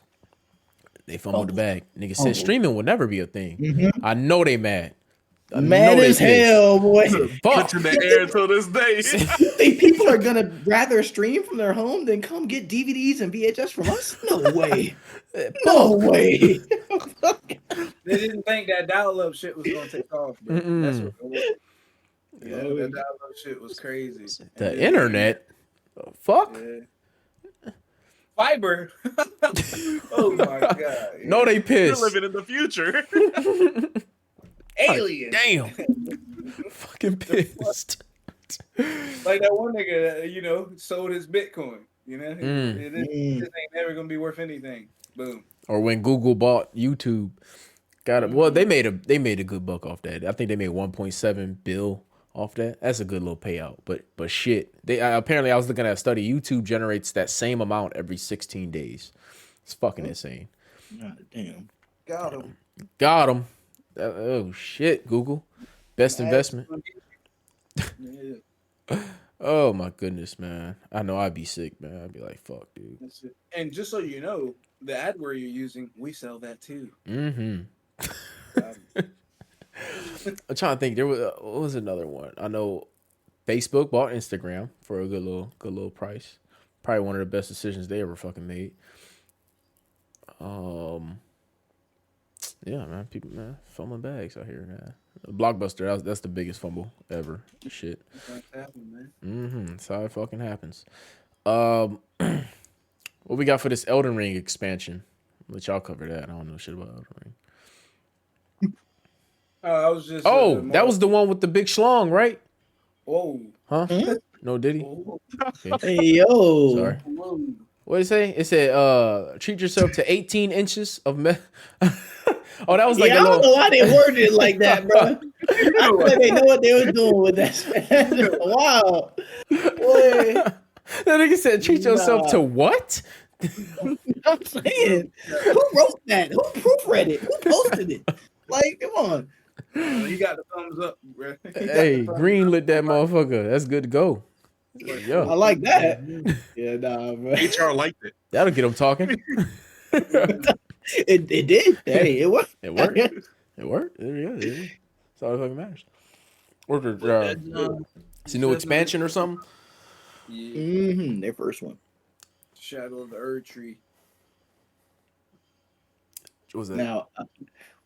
They fumbled the bag. Nigga said streaming will never be a thing. Mm-hmm. I know they mad. I Mad know they as pissed. hell, boy. Fuck. Pitching the air until this day. You think people are gonna rather stream from their home than come get DVDs and VHS from us? No way. No way. They didn't think that dial-up shit was gonna take off, bro. That's Mm-mm. what it was. Yeah, that dial-up shit was crazy. The And then- internet. The fuck? Yeah. Fiber. Oh my god. No, they You're pissed. living in the future. Alien. Damn. Fucking pissed. Like that one nigga that, sold his Bitcoin. Mm. This ain't never gonna be worth anything. Boom. Or when Google bought YouTube. Got it. Well, they made a good buck off that. I think they made 1.7 bill off that. That's a good little payout. But shit, apparently I was looking at a study. YouTube generates that same amount every 16 days. It's fucking insane. God damn. Got him. Got them. Oh shit, Google, best investment. Yeah, Oh my goodness, man. I know I'd be sick, man. I'd be like, fuck, dude. that's it. And just so you know, the adware you're using, we sell that too. Mm-hmm. Um, I'm trying to think. There was what was another one? I know Facebook bought Instagram for a good little price. Probably one of the best decisions they ever fucking made. Yeah, man. People, man, fumbling bags out here, man. Blockbuster, that's the biggest fumble ever. Shit. that's happening, man. Mm-hmm. That's how it fucking happens. What we got for this Elden Ring expansion? Let y'all cover that. I don't know shit about Elden Ring. I was just. Oh, that was the one with the big schlong, right? Whoa. Huh? Hmm? No, did he? Whoa. Okay. Hey yo. Sorry. Whoa. What did it say? It said, treat yourself to 18 inches of Oh, that was like Yeah, a I don't know little. why they worded it like that, bro. I feel like they know what they was doing with that. Wow. Boy, That nigga said, treat yourself Nah. to what? I'm saying, who wrote that? Who proofread it? Who posted it? Like, come on. You got the thumbs up, bro. Hey, green lit that motherfucker. That's good to go. I Yeah, like that. Yeah, nah, bro. HR liked it. that'll get him talking. It did. Hey, it worked. It worked. It worked. Yeah, that's all that fucking matters. Ordered. It's a new expansion or something. Yeah. Mm-hmm. Their first one. Shadow of the Erd Tree. What was that? Now,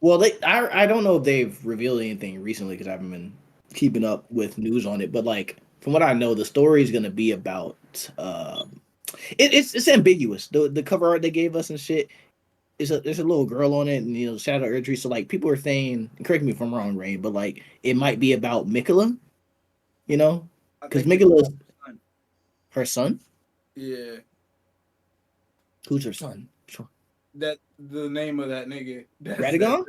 well, I don't know if they've revealed anything recently because I haven't been keeping up with news on it. But like from what I know, the story is going to be about. It's ambiguous. The cover art they gave us and shit. There's a little girl on it, and Shadow Earth Tree. So like people are saying, correct me if I'm wrong, Ray, but like it might be about Mikola. Because Mikola's her son. Yeah. Who's her son? That the name of that nigga. Radagon?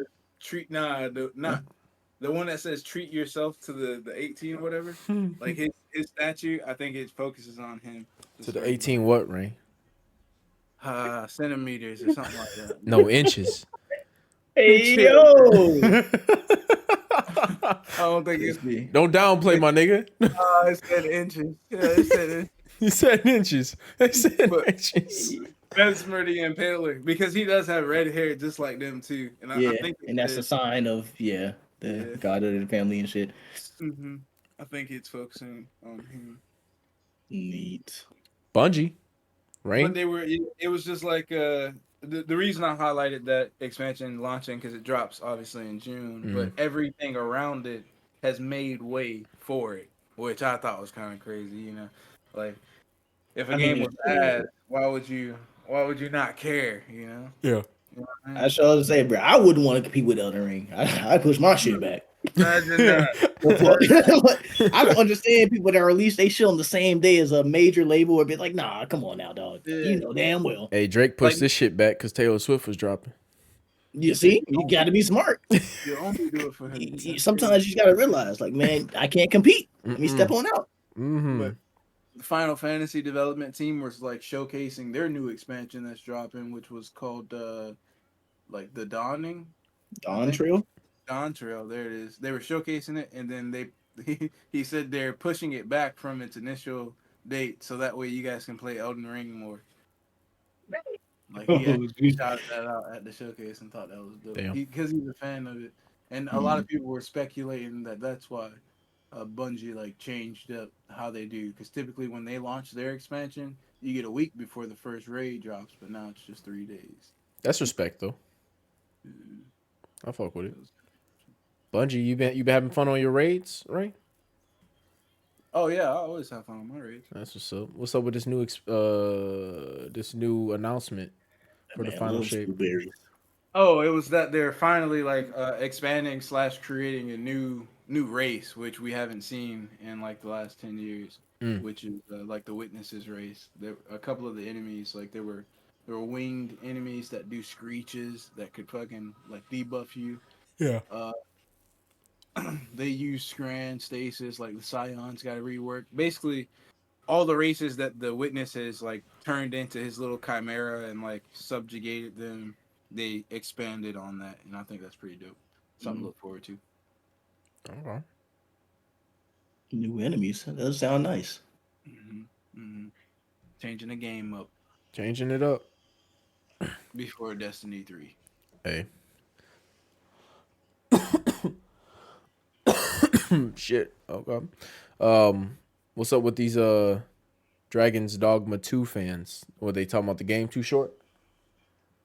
The one that says treat yourself to the 18 whatever. Like his statue, I think it focuses on him. To the 18 what, Ray? Centimeters or something like that. No, inches. Hey yo! I don't think it's Don't downplay my nigga. it said inches. Yeah, it said He said inches. He said But- inches. Mesmerdy and Paler because he does have red hair just like them too. And I think And that's a sign of the god of the family and shit. I think it's focusing on him. Neat. Bungie. But Rain. they were. It was just like the reason I highlighted that expansion launching because it drops obviously in June, but everything around it has made way for it, which I thought was kind of crazy. Like if a game was bad, why would you not care? Yeah. I sure to say, bro, I wouldn't want to compete with Elden Ring. I push my shit back. Imagine that. I don't understand people that release they shit on the same day as a major label would be like, nah, come on now, dog. Yeah. You know damn well. Hey, Drake pushed Like- this shit back because Taylor Swift was dropping. You see, you got to be smart. You only do it for him. Sometimes you got to realize, like, man, I can't compete. Let me step on out. Mm-hmm. But the Final Fantasy development team was like showcasing their new expansion that's dropping, which was called like the Dawning. Dawn Trail. Dawn Trail, there it is. They were showcasing it, and then he said they're pushing it back from its initial date, so that way you guys can play Elden Ring more. Like he actually shouted that out at the showcase and thought that was dope Damn. because he's a fan of it, and a lot of people were speculating that that's why Bungie like changed up how they do, because typically when they launch their expansion, you get a week before the first raid drops, but now it's just 3 days. That's respect though. I fuck with it. Bungie, you been having fun on your raids, right? Oh yeah, I always have fun on my raids. That's what's up. What's up with this new this new announcement for the final shape? Oh, it was that they're finally like expanding / creating a new race, which we haven't seen in like the last 10 years, which is like the Witnesses race. There a couple of the enemies, like there were winged enemies that do screeches that could fucking like debuff you. Yeah. They use Scran, Stasis, like the Scions got to rework. Basically, all the races that the Witness has like turned into his little chimera and like subjugated them, they expanded on that, and I think that's pretty dope. Something to look forward to. Okay. New enemies. That does sound nice. Changing the game up Changing it up. before Destiny 3. Hey. Shit. Okay. What's up with these Dragon's Dogma 2 fans? Were they talking about the game too short?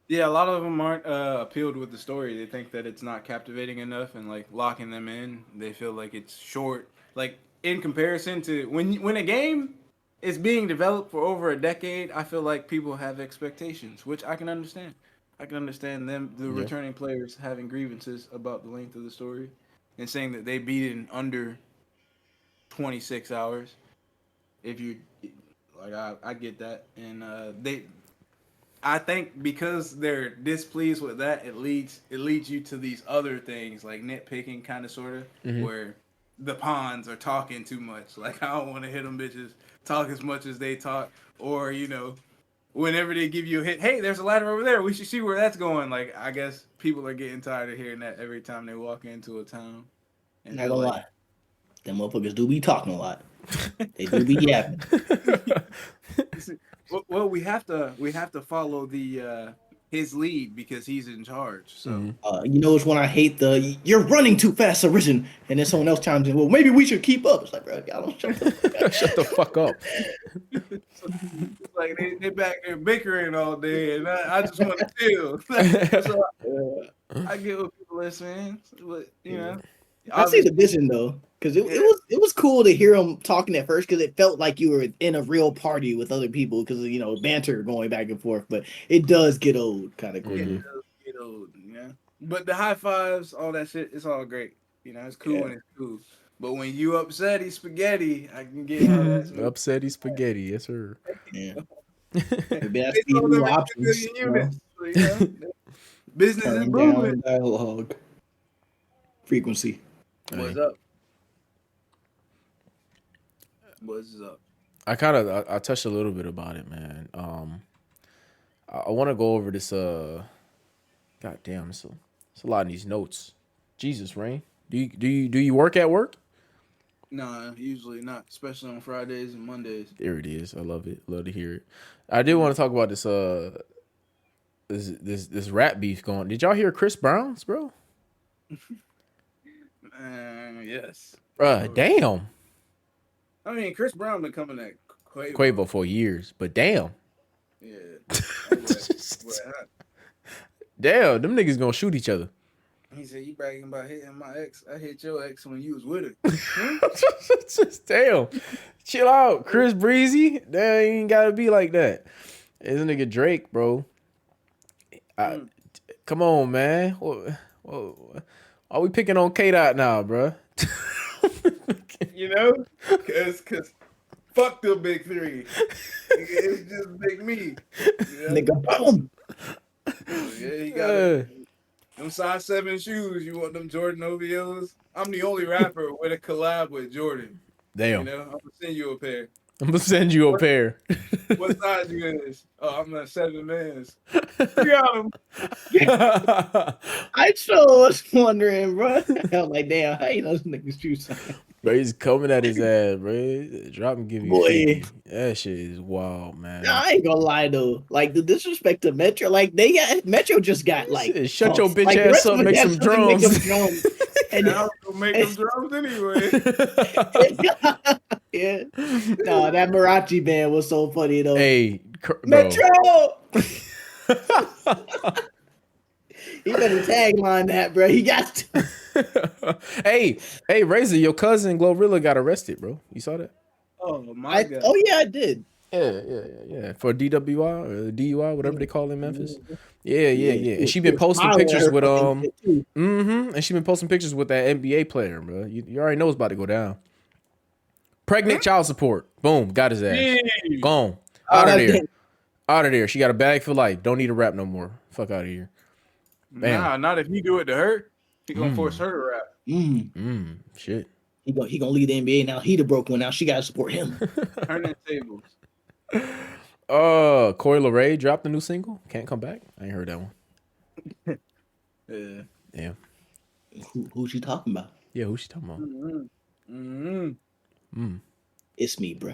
Yeah, a lot of them aren't appealed with the story. They think that it's not captivating enough, and like locking them in, they feel like it's short. Like in comparison to when a game is being developed for over a decade, I feel like people have expectations, which I can understand. I can understand them, the returning players, having grievances about the length of the story, and saying that they beat it in under 26 hours. If you like, I get that, and I think because they're displeased with that, it leads you to these other things like nitpicking, kind of, sort of, where the pawns are talking too much. Like, I don't want to hit them bitches talk as much as they talk, or whenever they give you a hit, hey, there's a ladder over there. We should see where that's going. Like, I guess people are getting tired of hearing that every time they walk into a town. And Not gonna lie, them motherfuckers do be talking a lot. They do be yapping. Well, we have to follow the his lead because he's in charge. So You know which one I hate? You're running too fast, Arisen. And then someone else chimes in, well, maybe we should keep up. It's like, bro, y'all don't shut the fuck up. Shut the fuck up. like they back there bickering all day, and I just want to chill. So I get what people are saying, but I see the vision though, because it was cool to hear them talking at first, because it felt like you were in a real party with other people, because banter going back and forth. But it does get old, kind of quick. It does get old, But the high fives, all that shit, it's all great. It's cool when it's cool. But when you upsetty spaghetti, I can get how that's Upsetty spaghetti, yes sir. Yeah. Maybe that's They the told new them options. it's 2 million units. So, business Turn improvement. down dialogue frequency. What's up? What's up? I touched a little bit about it, man. I want to go over this. God damn, it's a lot in these notes. Jesus, Rain. Do you work at work? No, usually not, especially on Fridays and Mondays. There it is. I love it. Love to hear it. I did want to talk about this. This rap beef going. Did y'all hear Chris Brown's, bro? Yes. Damn. I mean, Chris Brown been coming at Quavo for years, but damn. Yeah. Damn, them niggas gonna shoot each other. He said, "You bragging about hitting my ex? I hit your ex when you was with her." Just damn. Chill out, Chris Breezy. That ain't gotta be like that. This nigga Drake, bro. Come on, man. Why Are we picking on K Dot now, bruh? You know, cause fuck the big three. It's just big me. You know? Nigga, boom. Yeah, you got them size 7 shoes. You want them Jordan OVOs? I'm the only rapper with a collab with Jordan. Damn. You know, I'm gonna send you a pair. I'm gonna send you a pair. What size you is? Oh, I'm a 7 mans. You got them. I sure was wondering, bro. I'm like, damn, how you know this nigga's true sign? Bro, he's coming at his ass, bro. Drop and give you Boy. 50. That shit is wild, man. Nah, I ain't gonna lie though. Like the disrespect to Metro, like Metro just got like Shut your bitch like, the ass rest up, of make them some cats really make drums. them drums. And I was gonna make them drums anyway. yeah, no, that Marachi band was so funny though. Hey, bro. Metro, he better tagline that, bro. He got to. hey, Razor, your cousin Glorilla got arrested, bro. You saw that? Oh my god. Oh yeah, I did. Yeah. For DWI or DUI, whatever they call it in Memphis. Yeah. And she been posting Smiling at pictures her with fucking shit, too. and she been posting pictures with that NBA player, bro. You already know it's about to go down. Pregnant child support. Boom, got his ass. Yeah. Gone. Oh, Out of that's there. it. Out of there. She got a bag for life. Don't need to rap no more. Fuck out of here. Bam. Nah, not if he do it to her. He gonna force her to rap. Shit. He gonna lead the NBA now. He the broke one now. She gotta support him. Turn that tables. Corey LeRae dropped a new single. Can't come back. I ain't heard that one. Yeah. Damn. Who she talking about? Yeah, who's she talking about? It's me, bro.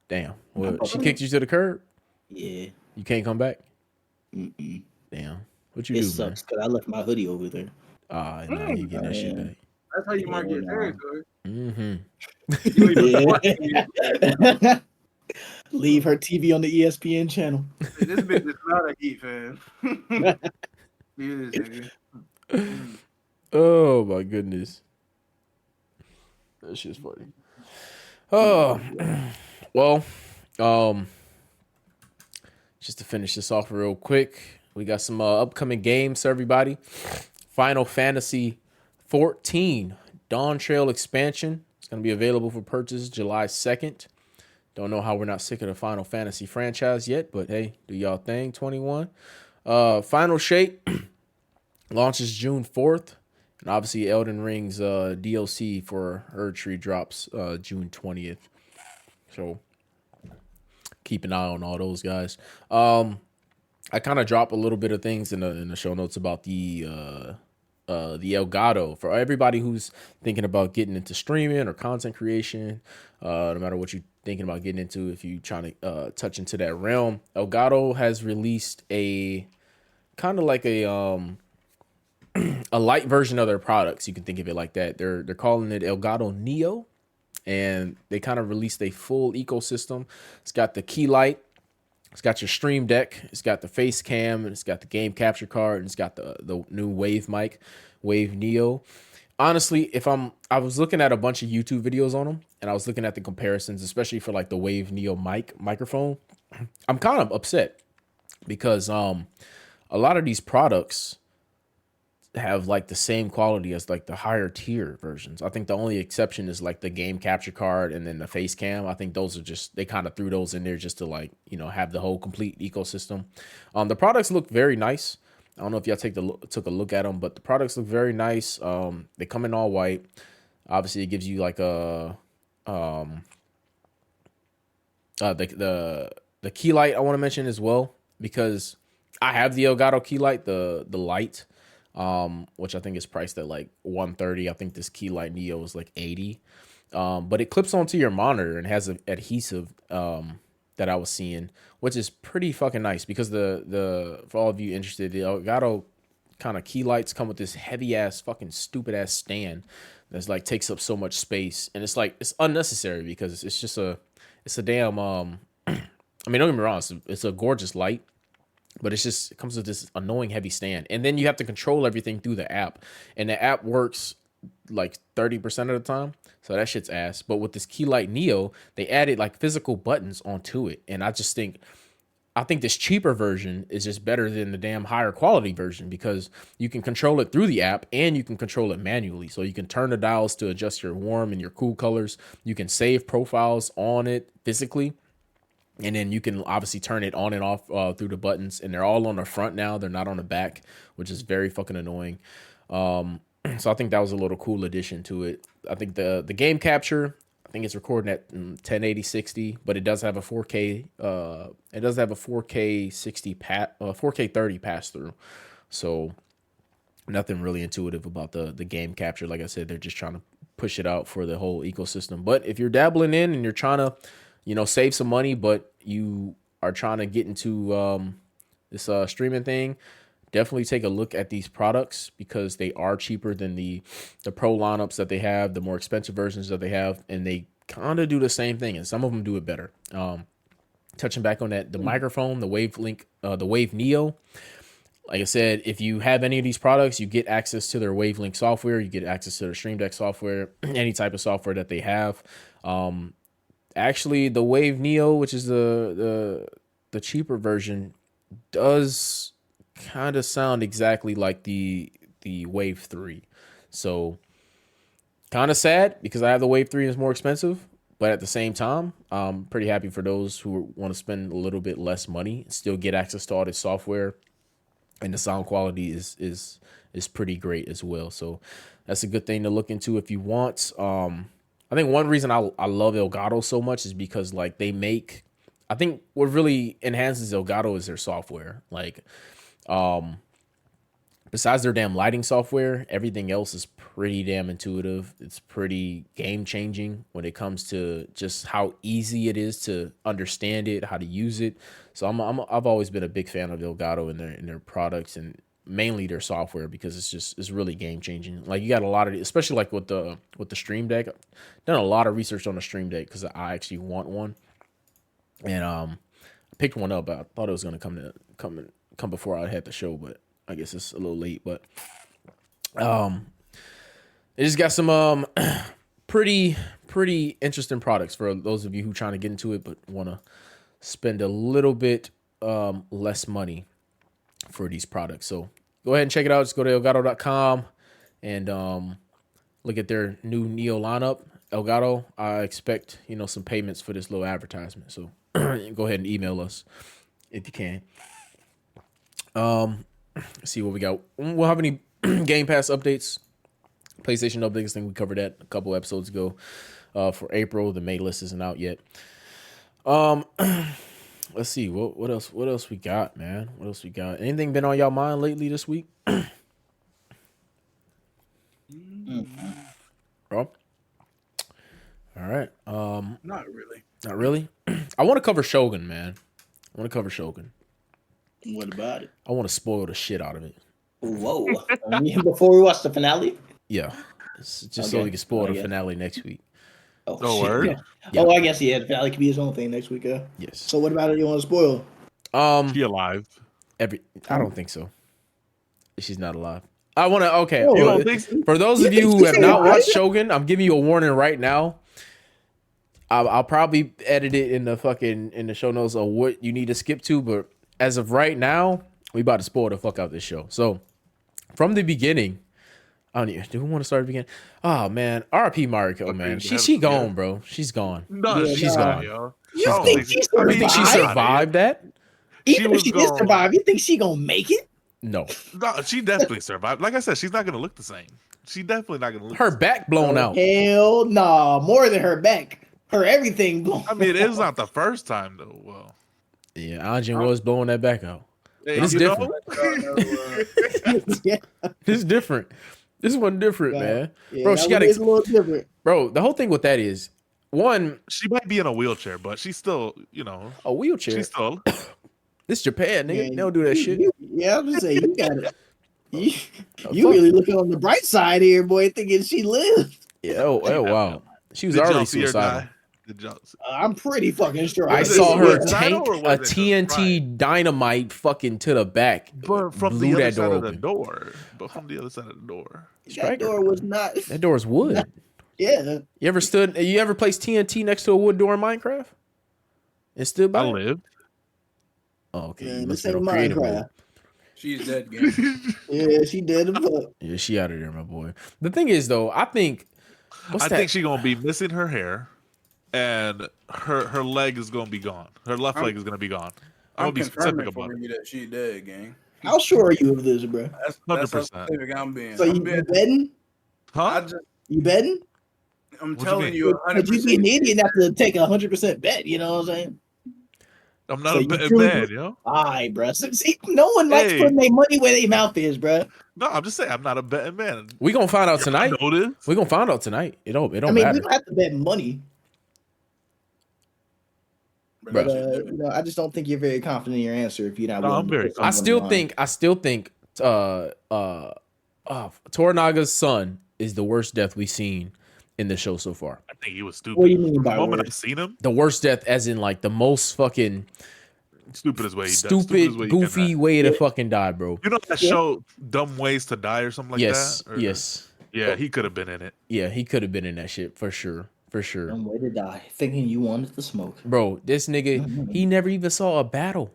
Damn. Well, she kicked you to the curb. Yeah. You can't come back. Mm-mm. Damn. What you It do, sucks because I left my hoodie over there. man? Nah, you getting that shit back. That's how you mark your nah. territory. Mm-hmm. You leave a Yeah. Leave her TV on the ESPN channel. This bitch is not a Heat fan. You is, nigga. Oh my goodness. That shit's funny. Oh, well, just to finish this off real quick, we got some upcoming games for everybody. Final Fantasy 14 Dawn Trail expansion. It's going to be available for purchase July 2nd. Don't know how we're not sick of the Final Fantasy franchise yet, but hey, do y'all thing, 21. Final Shape launches June 4th. And obviously Elden Ring's DLC for Erdtree drops June 20th. So keep an eye on all those guys. I kind of drop a little bit of things in the show notes about the Elgato for everybody who's thinking about getting into streaming or content creation. No matter what you're thinking about getting into, if you're trying to touch into that realm, Elgato has released a kind of like a light version of their products. You can think of it like that. They're calling it Elgato Neo, and they kind of released a full ecosystem. It's got the key light, it's got your stream deck, it's got the face cam, and it's got the game capture card, and it's got the new Wave mic, Wave Neo. Honestly, I was looking at a bunch of YouTube videos on them, and I was looking at the comparisons, especially for like the Wave Neo microphone. I'm kind of upset because a lot of these products have like the same quality as like the higher tier versions. I think the only exception is like the game capture card and then the face cam. I think those are just, they kind of threw those in there just to like, have the whole complete ecosystem. The products look very nice. I don't know if y'all took a look at them, but the products look very nice. They come in all white. Obviously it gives you like a the key light I want to mention as well, because I have the Elgato key light, the light, which I think is priced at like $130. I think this key light Neo is like $80. But it clips onto your monitor and has an adhesive that I was seeing, which is pretty fucking nice, because the for all of you interested, the Elgato kind of key lights come with this heavy ass fucking stupid ass stand that's like takes up so much space, and it's like it's unnecessary because it's just it's a damn I mean, don't get me wrong, it's a gorgeous light, but it comes with this annoying heavy stand. And then you have to control everything through the app. And the app works like 30% of the time. So that shit's ass. But with this Key Light Neo, they added like physical buttons onto it. And I just think, I think this cheaper version is just better than the damn higher quality version because you can control it through the app and you can control it manually. So you can turn the dials to adjust your warm and your cool colors. You can save profiles on it physically. And then you can obviously turn it on and off through the buttons. And they're all on the front now. They're not on the back, which is very fucking annoying. So I think that was a little cool addition to it. I think the game capture, I think it's recording at 1080 60, but it does have a 4K. It does have a 4K 60 4K 30 pass through. So nothing really intuitive about the game capture. Like I said, they're just trying to push it out for the whole ecosystem. But if you're dabbling in and you're trying to, save some money, but you are trying to get into this streaming thing, definitely take a look at these products because they are cheaper than the pro lineups that they have, the more expensive versions that they have, and they kind of do the same thing, and some of them do it better. Touching back on that, the microphone, the Wavelink, the Wave Neo. Like I said, if you have any of these products, you get access to their Wavelink software, you get access to their Stream Deck software, any type of software that they have. Actually, the Wave Neo, which is the cheaper version, does kind of sound exactly like the Wave 3. So kind of sad because I have the Wave 3 and it's more expensive, but at the same time, I'm pretty happy for those who want to spend a little bit less money and still get access to all this software, and the sound quality is pretty great as well. So that's a good thing to look into if you want. I think one reason I love Elgato so much is because like I think what really enhances Elgato is their software. Like, besides their damn lighting software, everything else is pretty damn intuitive. It's pretty game changing when it comes to just how easy it is to understand it, how to use it. So I've always been a big fan of Elgato and their products, and mainly their software, because it's really game changing. Like you got a lot of, especially like with the Stream Deck. I've done a lot of research on the Stream Deck because I actually want one, and I picked one up. But I thought it was gonna come before I had the show, but I guess it's a little late. But it just got some pretty interesting products for those of you who trying to get into it but want to spend a little bit less money for these products. So go ahead and check it out. Just go to Elgato.com and look at their new Neo lineup. Elgato, I expect some payments for this little advertisement. So go ahead and email us if you can. Let's see what we got. We'll have any Game Pass updates, PlayStation updates. I think we covered that a couple episodes ago. For April, the May list isn't out yet. Let's see what else we got, man. What else we got? Anything been on y'all mind lately this week? Bro. All right. Not really. Not really. I want to cover Shogun, man. I want to cover Shogun. What about it? I want to spoil the shit out of it. Whoa. Before we watch the finale? Yeah. It's just so we can spoil the finale next week. Oh, No shit. word? Yeah. Oh, I guess, the finale could be his own thing next week. Yes. So what about it you want to spoil? She alive? I don't think so. She's not alive. I want to. Okay. Oh, You don't think so? For those of you who have not watched Shogun, I'm giving you a warning right now. I'll probably edit it in the show notes of what you need to skip to, but as of right now, we about to spoil the fuck out this show. So from the beginning, I don't even, do we want to start at the beginning? Oh man, RP Mariko, man. She gone, bro. She's gone. No, she's gone. Yo. You think she You think she survived that? Even if was she did gone. survive, you think she gonna make it? No. No, she definitely survived. Like I said, she's not gonna look the same. She definitely not gonna look. Her back blown out. Hell nah, more than her back. Her everything blown. I mean, it was not the first time though. Well, Yeah, Anjin was blowing that back out. hey, It's you different. know? Yeah, It's different. This one different, Yeah. man. yeah, Bro, that she got one is a little different. Bro, the whole thing with that is one, She might be in a wheelchair, but she's still, a wheelchair. she's still. This Japan, nigga. Yeah, They don't do that shit. Yeah, I'm just saying, you got it. You fuck? really looking on the bright side here, boy, thinking she lived. Yeah, oh wow. She was Did y'all already see her suicidal. die? Did y'all see- I'm pretty fucking sure. I Was it saw her suicidal tank or a was it just TNT dynamite fucking to the back. But from blew the other that side door of the open. door. But from the other side of the door. that door was not. That door's wood. Yeah, You ever placed TNT next to a wood door in Minecraft? It stood by. I lived. Oh, okay. Man, You must this be ain't on creative mode. Minecraft. She's dead, gang. Yeah, she did the fuck. Yeah, she out of there, my boy. The thing is, though, I think I think she's gonna be missing her hair, and her leg is gonna be gone. Her left leg is gonna be gone. I'm I'm gonna be specific confirming about for it. you that she dead, gang. How sure are you of this, bro? That's how 100%. specific I'm being. So you betting? Huh? I just, You betting? I'm What you telling mean? you, Because you be an idiot not to take a 100% bet. You know what I'm saying? I'm not So a you betting truly- man, yo. All right, bro. So, see, no one likes Hey. putting their money where their mouth is, bro. No, I'm just saying I'm not a betting man. we gonna find out tonight. I know this. We gonna find out tonight. It don't I mean, matter. we don't have to bet money, But but that shit dead. I just don't think you're very confident in your answer if you're not. No, willing I'm to very put I something still on the think Toranaga's son is the worst death we've seen in the show so far. I think he was stupid. What do you mean From by the moment worst? I seen him, The worst death, as in like the most fucking stupidest way he died. stupid, way he goofy can die. way to fucking die, bro. You know that show, Dumb Ways to Die, or something like Yes, that? Or- yes, Yeah, he could have been in it. yeah. He could have been in that shit for sure, for sure. Some way to die, thinking you wanted to smoke. Bro, this nigga, he never even saw a battle.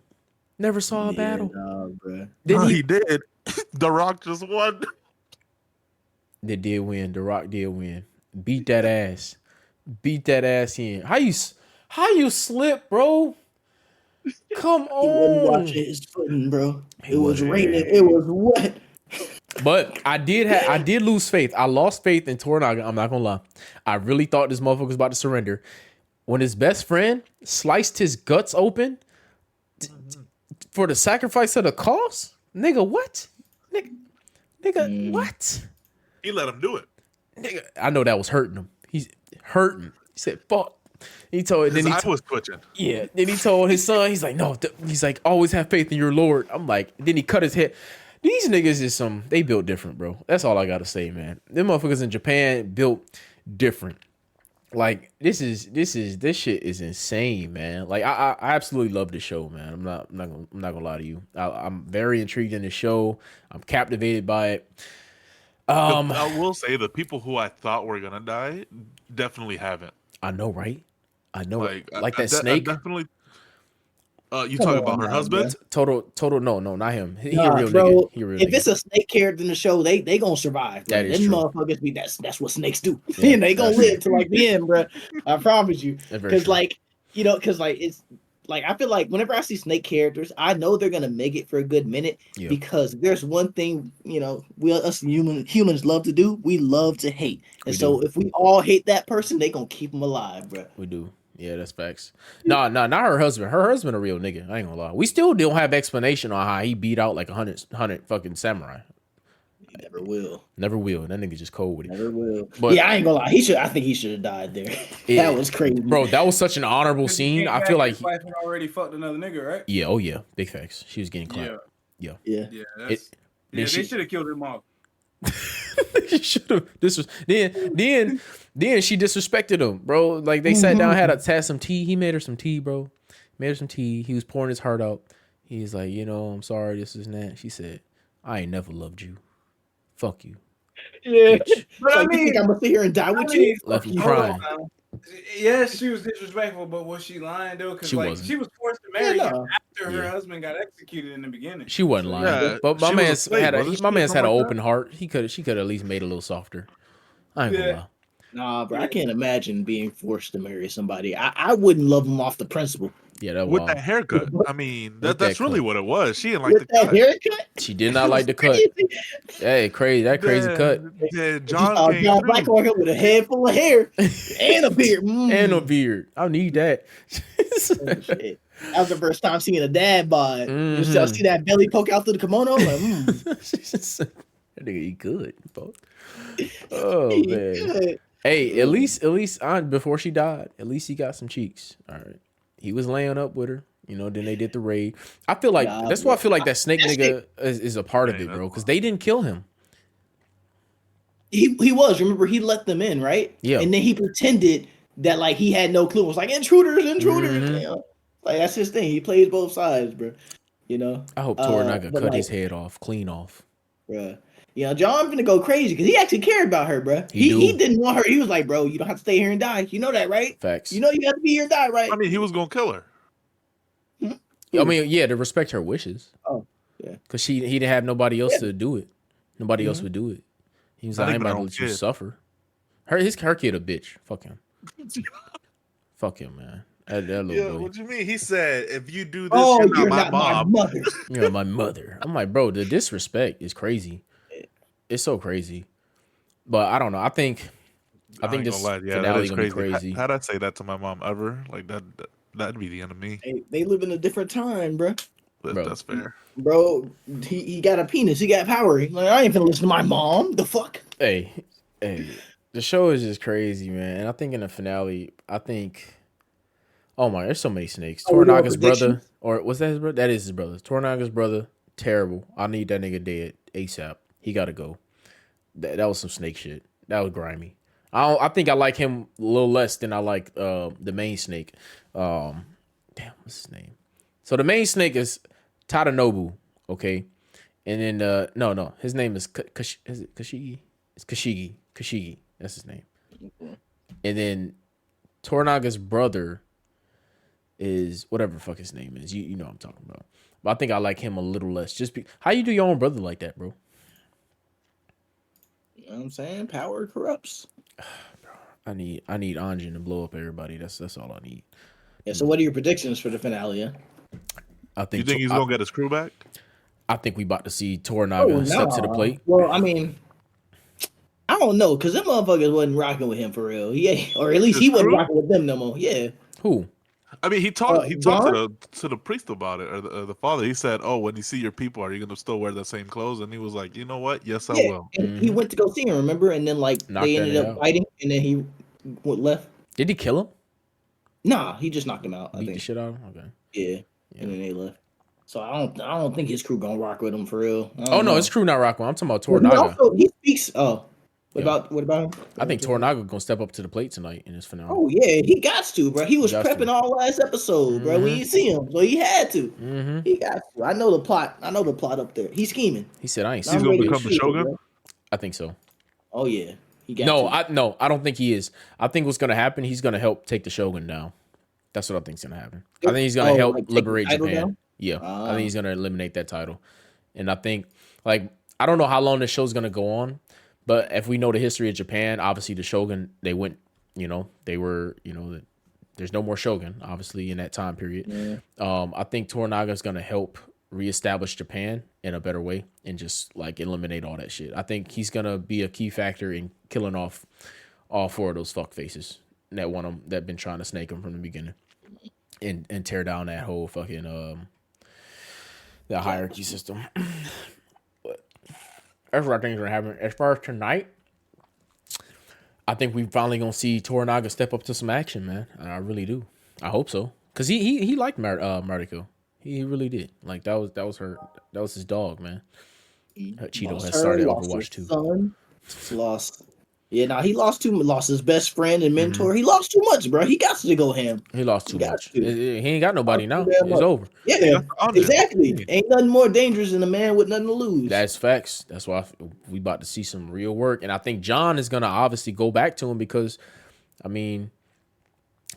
Never saw a battle. Nah, bro. Then No, he, he did. The Rock just won. they did win. The Rock did win. Beat that ass. Beat that ass in. How you slip, bro? Come He wasn't on. watching his footing, bro. He It was wasn't. raining. It was wet. But I did lose faith. I lost faith in Toranaga. I'm not gonna lie. I really thought this motherfucker was about to surrender. When his best friend sliced his guts open for the sacrifice of the cause, nigga, what? Nigga, what? He let him do it. Nigga, I know that was hurting him. He's hurting. He said, "Fuck." He told. His Then he eye was twitching. yeah. Then he told his son, he's like, no. He's like, always have faith in your Lord. I'm like, then he cut his head. These niggas is they built different, bro. That's all I gotta say, man. Them motherfuckers in Japan built different. Like this shit is insane, man. Like I absolutely love the show, man. I'm not gonna lie to you. I'm very intrigued in the show. I'm captivated by it. I will say the people who I thought were gonna die definitely haven't. I know, right? I know, Like like I that snake. definitely. You Come talk on about her now, husband? Total. No, not him. He Nah, a real bro, nigga. He a real if nigga. it's a snake character in the show, they gonna survive. Bro. That is Them true. motherfuckers be that's what snakes do. Yeah, And they gonna that's live to like the end, bro. I promise you. That's very Because true. like it's like I feel like whenever I see snake characters, I know they're gonna make it for a good minute Yeah. because there's one thing us humans love to do. We love to hate, and We so do. if we all hate that person, they gonna keep them alive, bro. We do. Yeah, that's facts. Nah, not her husband. Her husband a real nigga. I ain't gonna lie. We still don't have explanation on how he beat out like 100 fucking samurai. He never will. Never will. That nigga just cold with it. Never will. But- yeah, I ain't gonna lie. I think he should have died there. Yeah. That was crazy, Bro, that was such an honorable scene. I feel like his wife had already fucked another nigga, right? yeah, oh yeah, big facts. She was getting Yeah, clapped. Yeah. yeah. That's, then yeah, she- they should have killed him off. She should have. This was then she disrespected him, bro. Like they sat down, had some tea. He made her some tea, bro. Made her some tea. He was pouring his heart out. He's like, I'm sorry, this is that. She said, I ain't never loved you. Fuck you. Yeah. Bitch. But So I you think mean, I'm gonna sit here and die with I mean, you? Left him hold on crying. now. Yes, she was disrespectful, but was she lying though? Because She like wasn't. she was forced to marry Yeah, him no. after her Yeah. husband got executed in the beginning. She wasn't lying, Yeah, but my she was a man's slave, had wasn't my she? man's had an Something like open heart. She could at least made it a little softer. I ain't gonna Yeah. lie. Nah, bro, I can't imagine being forced to marry somebody. I wouldn't love him off the principle. Yeah, that With was that haircut. I mean, With that's that really cut. what it was. She didn't like With the that cut. haircut, she did not like the cut. Hey, crazy cut Yeah, John John came Black through. on here with a head full of hair and a beard. and a beard. I need that. Shit. That was the first time seeing a dad bod. You Mhm. see that belly poke out through the kimono? Like, That nigga eat good, bro. Oh man. Good. Hey, at least before she died, at least he got some cheeks. All right. He was laying up with her. Then they did the raid. I feel like Nah, that's why I bro. feel like that snake That nigga is a part of Hey, it, bro. that's Because they didn't kill him. He was. Remember, he let them in, right? Yeah. And then he pretended that like he had no clue. It was like intruders. Mhm. You know? Like that's his thing. He plays both sides, bro. I hope Toranaga but, cut like, his head off, clean off. Bruh. John gonna go crazy because he actually cared about her, bruh. He didn't want her. He was like, bro, you don't have to stay here and die. You know that, right? Facts. You know you have to be here and die, right? I mean, he was gonna kill her. I mean, yeah, to respect her wishes. Oh, yeah. Cause he didn't have nobody else Yeah. to do it. Nobody else would do it. He was Not like, I ain't even about her to own let you kid. suffer. Her kid a bitch. Fuck him. Fuck him, man. That little Yeah, boy. what you mean? He said, if you do this, Oh, you're not my mom. mother. You know, my mother. I'm like, bro, the disrespect is crazy. It's so crazy. But I don't know. I think ain't this gonna lie. Yeah, that finale is gonna be crazy. crazy. How'd I say that to my mom ever? Like that'd be the end of me. Hey, they live in a different time, bro. Bro. That's fair. Bro, he got a penis. He got power. He's like, I ain't finna listen to my mom. The fuck? Hey, the show is just crazy, man. And I think in the finale, oh my, there's so many snakes. Oh, we doing Tornaga's brother, predictions? or was that his brother? That is his brother. Tornaga's brother, terrible. I need that nigga dead ASAP. He gotta go. That was some snake shit. That was grimy. I think I like him a little less than I like the main snake. Damn, what's his name? So the main snake is Tadanobu, okay? And then no, his name is is it Kashigi? It's Kashigi. Kashigi. That's his name. And then Tornaga's brother is whatever the fuck his name is. You know what I'm talking about. But I think I like him a little less. How you do your own brother like that, bro? You know what I'm saying? Power corrupts. I need Anjin to blow up everybody. That's all I need. Yeah, so what are your predictions for the finale? Yeah? I You think think he's gonna get his crew back? I think we about to see Tornaga step to the plate. Well, I mean, I don't know, because them motherfuckers wasn't rocking with him for real. Yeah, or at least His he wasn't crew? rocking with them no more. Yeah. Who? I mean, he talked John? to the priest about it, or the father. He said, "Oh, when you see your people, are you gonna still wear the same clothes?" And he was like, "You know what? Yes, I Yeah. will." And he went to go see him, remember? And then like Knocked they that ended nigga up out. fighting, and then he left. Did he kill him? Nah, he just knocked him out. I Beat the think. shit out of him? Okay. Yeah. And then they left. So I don't think his crew gonna rock with him for real. I Oh don't no, know. his crew not rocking. I'm talking about But he Tornaga. also he speaks. Oh, what Yeah. about him? I think Tornaga gonna step up to the plate tonight in this finale. Oh yeah, he got to, bro. He was He got prepping to. all last episode, bro. We didn't see him, so he had to. Mm-hmm. He got to. I know the plot. I know the plot up there. He's scheming. He said, "I ain't He's seen gonna no become bitch." the Shogun? bro. I think so. Oh yeah, he got No, to. I don't think he is. I think what's gonna happen, he's gonna help take the Shogun down. That's what I think's gonna happen. I think he's gonna help like, take the liberate title Japan. down? Yeah, I Ah. think he's gonna eliminate that title. And I think, like, I don't know how long this show's gonna go on, but if we know the history of Japan, obviously the Shogun, they went, they were, there's no more Shogun, obviously, in that time period. Yeah. I think Tornaga's gonna help reestablish Japan in a better way and just like eliminate all that shit. I think he's gonna be a key factor in killing off all four of those fuck faces that want him, that been trying to snake him from the beginning, and tear down that whole fucking that hierarchy system. But that's what I think is gonna happen. As far as tonight, I think we finally gonna see Toranaga step up to some action, man. I really do. I hope so, cause he liked Mariko. He really did. Like that was his dog, man. Cheeto Lost has her, started lost Overwatch his 2. Son, lost. Yeah, nah, he lost lost his best friend and mentor. Mm-hmm. He lost too much, bro. He got to go ham. He lost too Got much. to. He ain't got nobody now. Lost too damn It's much. over. Yeah, Anjin. exactly. Ain't nothing more dangerous than a man with nothing to lose. That's facts. That's why we about to see some real work, and I think John is gonna obviously go back to him because, I mean,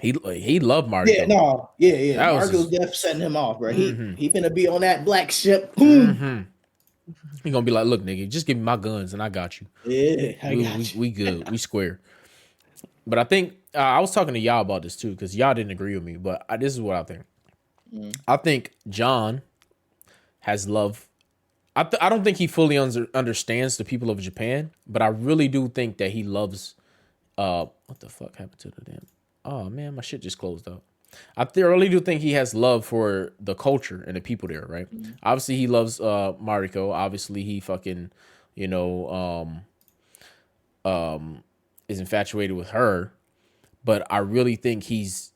he loved Mariko. yeah, no, yeah. That was Marco's his- death setting him off, bro. Mhm. He finna be on that black ship. Boom. Mm-hmm. He gonna be like, look, nigga, just give me my guns and I got you. Yeah, I got you. We good. We square. But I think I was talking to y'all about this too because y'all didn't agree with me. But this is what I think. I think John has love. I don't think he fully understands the people of Japan, but I really do think that he loves. What the fuck happened to the damn? Oh man, my shit just closed up. I really do think he has love for the culture and the people there, right? Obviously, he loves Mariko. Obviously, he fucking, is infatuated with her. But I really think he's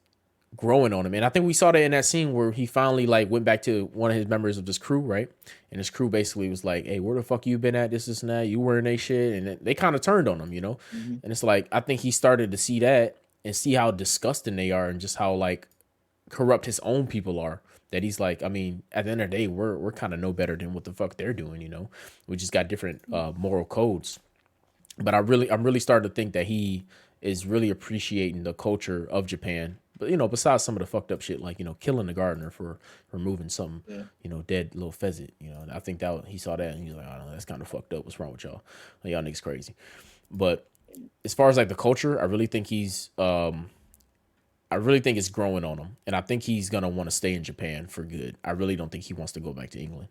growing on him. And I think we saw that in that scene where he finally like went back to one of his members of this crew, right? And his crew basically was like, hey, where the fuck you been at? This and that. You wearing they shit. And they kind of turned on him, And it's like, I think he started to see that and see how disgusting they are and just how like corrupt his own people are. That he's like, I mean, at the end of the day, we're kind of no better than what the fuck they're doing, We just got different moral codes. But I'm really starting to think that he is really appreciating the culture of Japan but besides some of the fucked up shit, like killing the gardener for removing some dead little pheasant. I think that he saw that and he's like, I don't know, that's kind of fucked up. What's wrong with y'all? Like, y'all niggas crazy. But as far as like the culture, I really think it's growing on him, and I think he's gonna want to stay in Japan for good. I really don't think he wants to go back to England.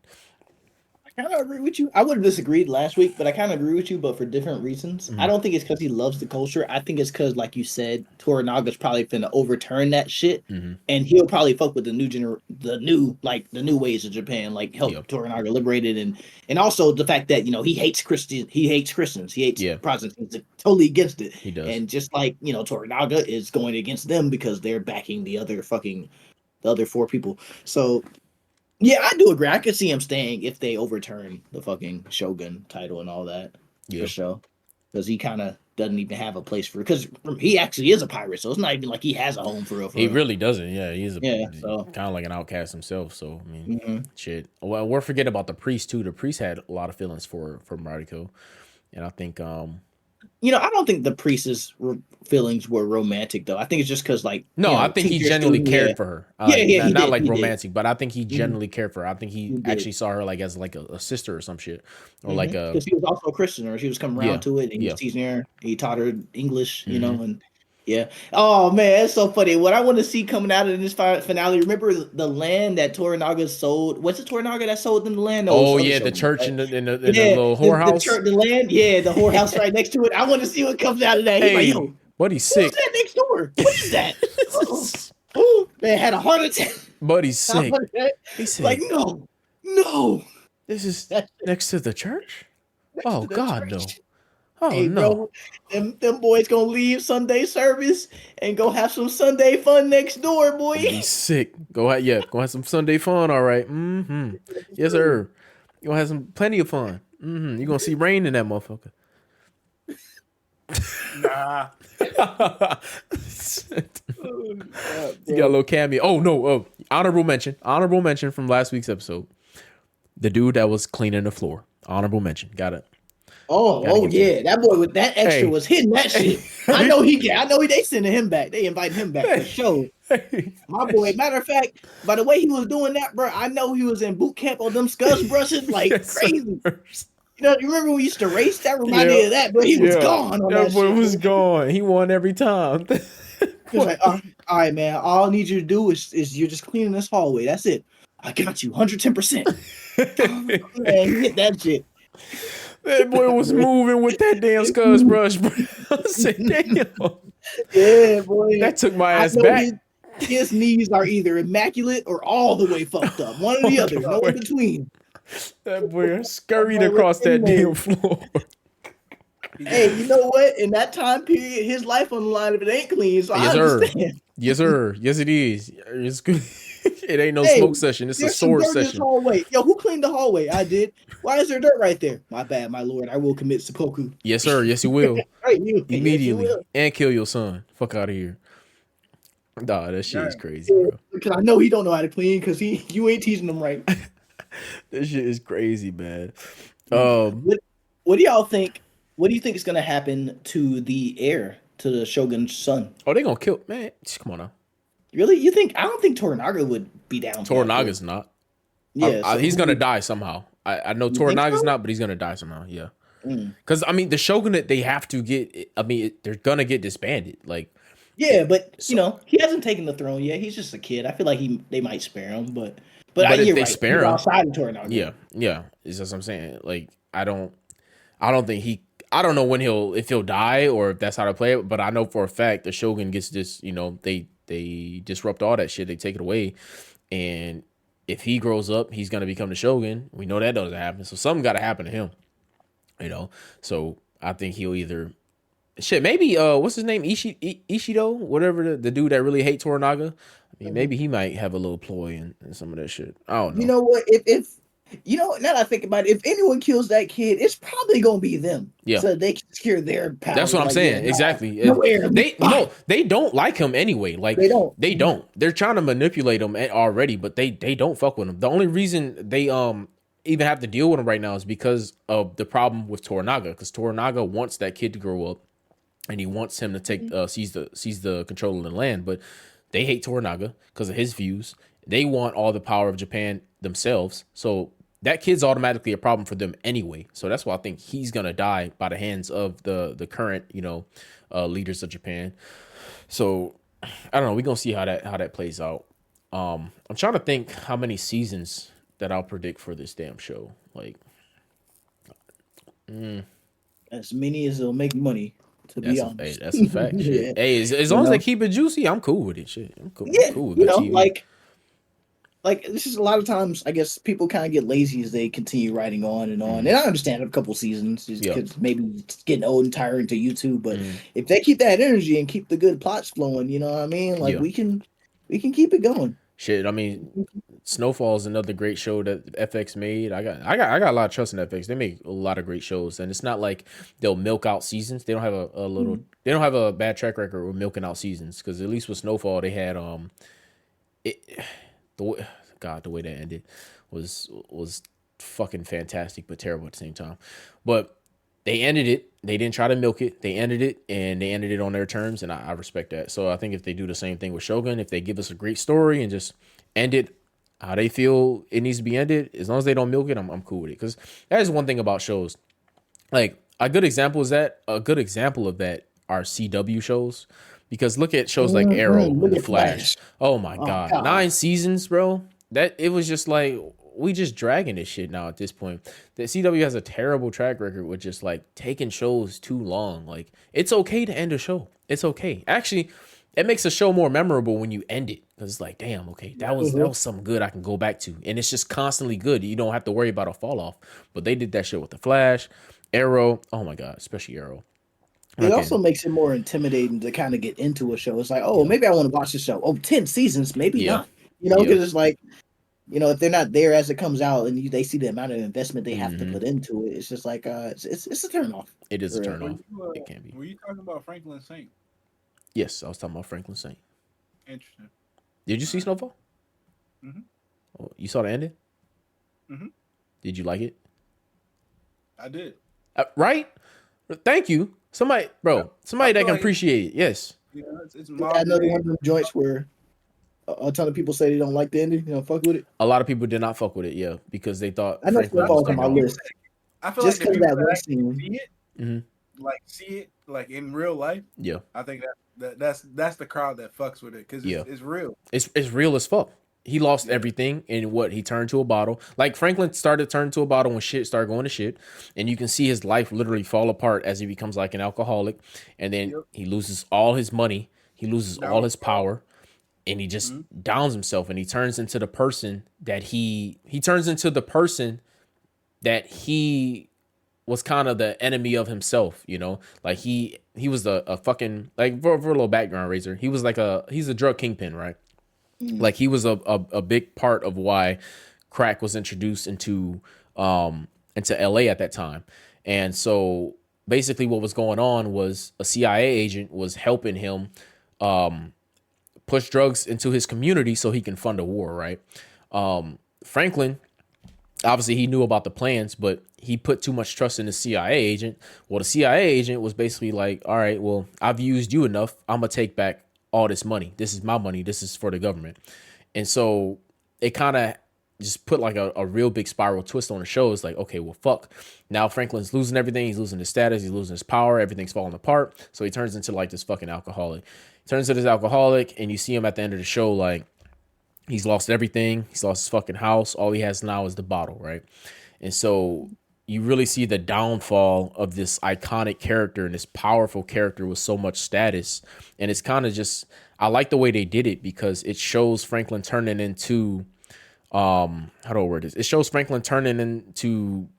I kind of agree with you. I would have disagreed last week, but I kind of agree with you, but for different reasons. I don't think it's because he loves the culture. I think it's because, like you said, Toranaga's probably finna overturn that shit, and he'll probably fuck with the new ways of Japan, like help Toranaga liberate it, and also the fact that he hates Christians, he hates Protestants, he's totally against it. He does, and just like Toranaga is going against them because they're backing the other four people. So. Yeah, I do agree. I could see him staying if they overturn the fucking Shogun title and all that. Yeah. For sure. Because he kind of doesn't even have a place for it. Because he actually is a pirate, so it's not even like he has a home for real. He really doesn't. Yeah, he's so kind of like an outcast himself. So, I mean, shit. Well, we're forgetting about the priest, too. The priest had a lot of feelings for Mariko. And I think... I don't think the priest's feelings were romantic, though. I think it's just because, like... No, I think he genuinely cared for her. Not like romantic, but I think he genuinely cared for her. I think he actually saw her like as like a sister or some shit. Or like a... Because he was also a Christian, or she was coming around to it, and he was teaching her. He taught her English, and... Yeah. Oh man, it's so funny. What I want to see coming out of this finale. Remember the land that Toranaga sold? What's it Toranaga that sold them the land? The church in the little whorehouse. The land. Yeah, the whorehouse right next to it. I want to see what comes out of that. Hey, he's like, yo, buddy's sick. What's that next door? What is that? Oh, man, had a heart attack. Buddy's sick. He's sick. Like no. This is next to the church. Oh God, no. Oh, hey, no. Bro, them boys gonna leave Sunday service and go have some Sunday fun next door, boy. He's sick. Go have some Sunday fun, all right. Mm-hmm. Yes, sir. You gonna have plenty of fun. Mm-hmm. You gonna see rain in that motherfucker. Nah. You got a little cameo. Oh, no. Honorable mention from last week's episode. The dude that was cleaning the floor. Honorable mention. Got it. Oh yeah, that boy with that extra was hitting that shit. I know they sending him back. They inviting him back for sure. My boy. Matter of fact, by the way he was doing that, bro, I know he was in boot camp on them scuzz brushes like crazy. You remember when we used to race? That reminded me of that, but he was gone. That boy was gone. He won every time. He was like, all right, man. All I need you to do is you're just cleaning this hallway. That's it. I got you 110%. Man, he hit that shit. That boy was moving with that damn scuzz brush, bro. I said, damn. Yeah, boy. That took my ass back. His knees are either immaculate or all the way fucked up. One or the other. No in between. That boy scurried across that damn floor. Hey, you know what? In that time period, his life on the line if it ain't clean. So yes, I understand. Sir. Yes, sir. Yes, it is. It's good. It ain't no smoke session. It's a sword session. Hallway. Yo, who cleaned the hallway? I did. Why is there dirt right there? My bad, my lord. I will commit seppuku. Yes, sir. Yes, you will. Right, you. Immediately. Yes, you and kill your son. Fuck out of here. Nah, that shit is crazy, bro. Because I know he don't know how to clean because you ain't teaching him right. That shit is crazy, man. What do y'all think? What do you think is going to happen to the heir to the Shogun's son? Oh, they gonna kill, man. Come on now. Really? You think? I don't think Toranaga would be down. Toranaga's not. Yeah, he's gonna die somehow. I know Toranaga's not, but he's gonna die somehow. Yeah. Because I mean, the shogunate, they have to get. I mean, they're gonna get disbanded. Like. Yeah, but he hasn't taken the throne yet. He's just a kid. I feel like they might spare him, but if they spare him outside of Toranaga. Yeah. Is that what I'm saying? Like, I don't think I don't know if he'll die or if that's how to play it, but I know for a fact the shogun gets this. They disrupt all that shit. They take it away, and if he grows up, he's gonna become the shogun. We know that doesn't happen, so something got to happen to him. So I think he'll either maybe what's his name, Ishido, whatever the dude that really hates Toranaga. I mean, maybe he might have a little ploy in some of that shit. I don't know. You know what? If now that I think about it, if anyone kills that kid, it's probably gonna be them. Yeah. So they can secure their power. That's what I'm saying. Exactly. They don't like him anyway. Like they don't. They're trying to manipulate him already, but they don't fuck with him. The only reason they even have to deal with him right now is because of the problem with Toranaga. Because Toranaga wants that kid to grow up, and he wants him to take seize the control of the land. But They hate Toranaga because of his views. They want all the power of Japan themselves. So that kid's automatically a problem for them anyway. So that's why I think he's gonna die by the hands of the current, leaders of Japan. So I don't know. We're gonna see how that plays out. I'm trying to think how many seasons that I'll predict for this damn show. Like, As many as it'll make money. To be honest, that's a fact. Shit. Yeah. Hey, as long as they keep it juicy, I'm cool with it. Shit, I'm cool. Yeah, I'm cool with you good know, TV. like this is a lot of times. I guess people kind of get lazy as they continue writing on and on. And I understand a couple seasons just Yeah. because maybe it's getting old and tiring to YouTube. But Mhm. if they keep that energy and keep the good plots flowing, you know what I mean? Like Yeah. we can keep it going. Shit, I mean, Snowfall is another great show that FX made. I got a lot of trust in FX. They make a lot of great shows, and it's not like they'll milk out seasons. They don't have they don't have a bad track record with milking out seasons. Because at least with Snowfall, they had the way that ended was fucking fantastic, but terrible at the same time. But they ended it. They didn't try to milk it. They ended it, and they ended it on their terms, and I respect that. So I think if they do the same thing with Shogun, if they give us a great story and just end it how they feel it needs to be ended, as long as they don't milk it, I'm cool with it. Because that is one thing about shows. Like a good example of that are CW shows. Because look at shows like Arrow Look and The at Flash. Oh my god. God. 9 seasons, bro. That it was just like we just dragging this shit now at this point. The CW has a terrible track record with just like taking shows too long. Like it's okay to end a show. It's okay. Actually, it makes a show more memorable when you end it because it's like, damn, okay, that was something good I can go back to, and it's just constantly good. You don't have to worry about a fall off. But they did that shit with The Flash, Arrow. Oh my god, especially Arrow. It also makes it more intimidating to kind of get into a show. It's like, oh, maybe I want to watch the show. Oh, 10 seasons, maybe Yeah. not. You know, Yeah. because it's like, you know, if they're not there as it comes out and they see the amount of investment they have to Mhm. put into it, it's just like, it's a turn off. It is a For turn real. off. It can be. Were you talking about Franklin Saint? Yes, I was talking about Franklin Saint. Interesting. Did you see Snowfall? Mhm. Oh, you saw the ending? Mhm. Did you like it? I did. Right? Thank you. Somebody I that feel can like appreciate it. Yes. you know, it's Another one of them joints where a ton of people say they don't like the ending. You know, fuck with it. A lot of people did not fuck with it, yeah, because they thought I know Franklin Snowfall's was on my wrong. list. I feel Just like the because people that that one actually scene. see it, Mhm. see it like in real life. Yeah. I think that's the crowd that fucks with it because Yeah. it's real. It's real as fuck. He lost everything and what he turned to a bottle. Like Franklin started turning to a bottle when shit started going to shit. And you can see his life literally fall apart as he becomes like an alcoholic. And then he loses all his money. He loses all his power. And he just downs himself and he turns into the person that he turns into the person that he was kind of the enemy of himself, you know? Like he was a fucking, like for a little background, Razor, he was like he's a drug kingpin, right? Like he was a big part of why crack was introduced into LA at that time. And so basically what was going on was a CIA agent was helping him push drugs into his community so he can fund a war, right? Franklin, obviously he knew about the plans, but he put too much trust in the CIA agent. Well, the CIA agent was basically like, all right, well, I've used you enough. I'm going to take back all this money. This is my money. This is for the government. And so it kind of just put like a real big spiral twist on the show. It's like, okay, well, fuck. Now Franklin's losing everything. He's losing his status. He's losing his power. Everything's falling apart. So he turns into like this fucking alcoholic. He turns into this alcoholic, and you see him at the end of the show, like he's lost everything. He's lost his fucking house. All he has now is the bottle, right? And so you really see the downfall of this iconic character and this powerful character with so much status. And it's kind of just, I like the way they did it because it shows Franklin turning into, how do I word this? It shows Franklin turning into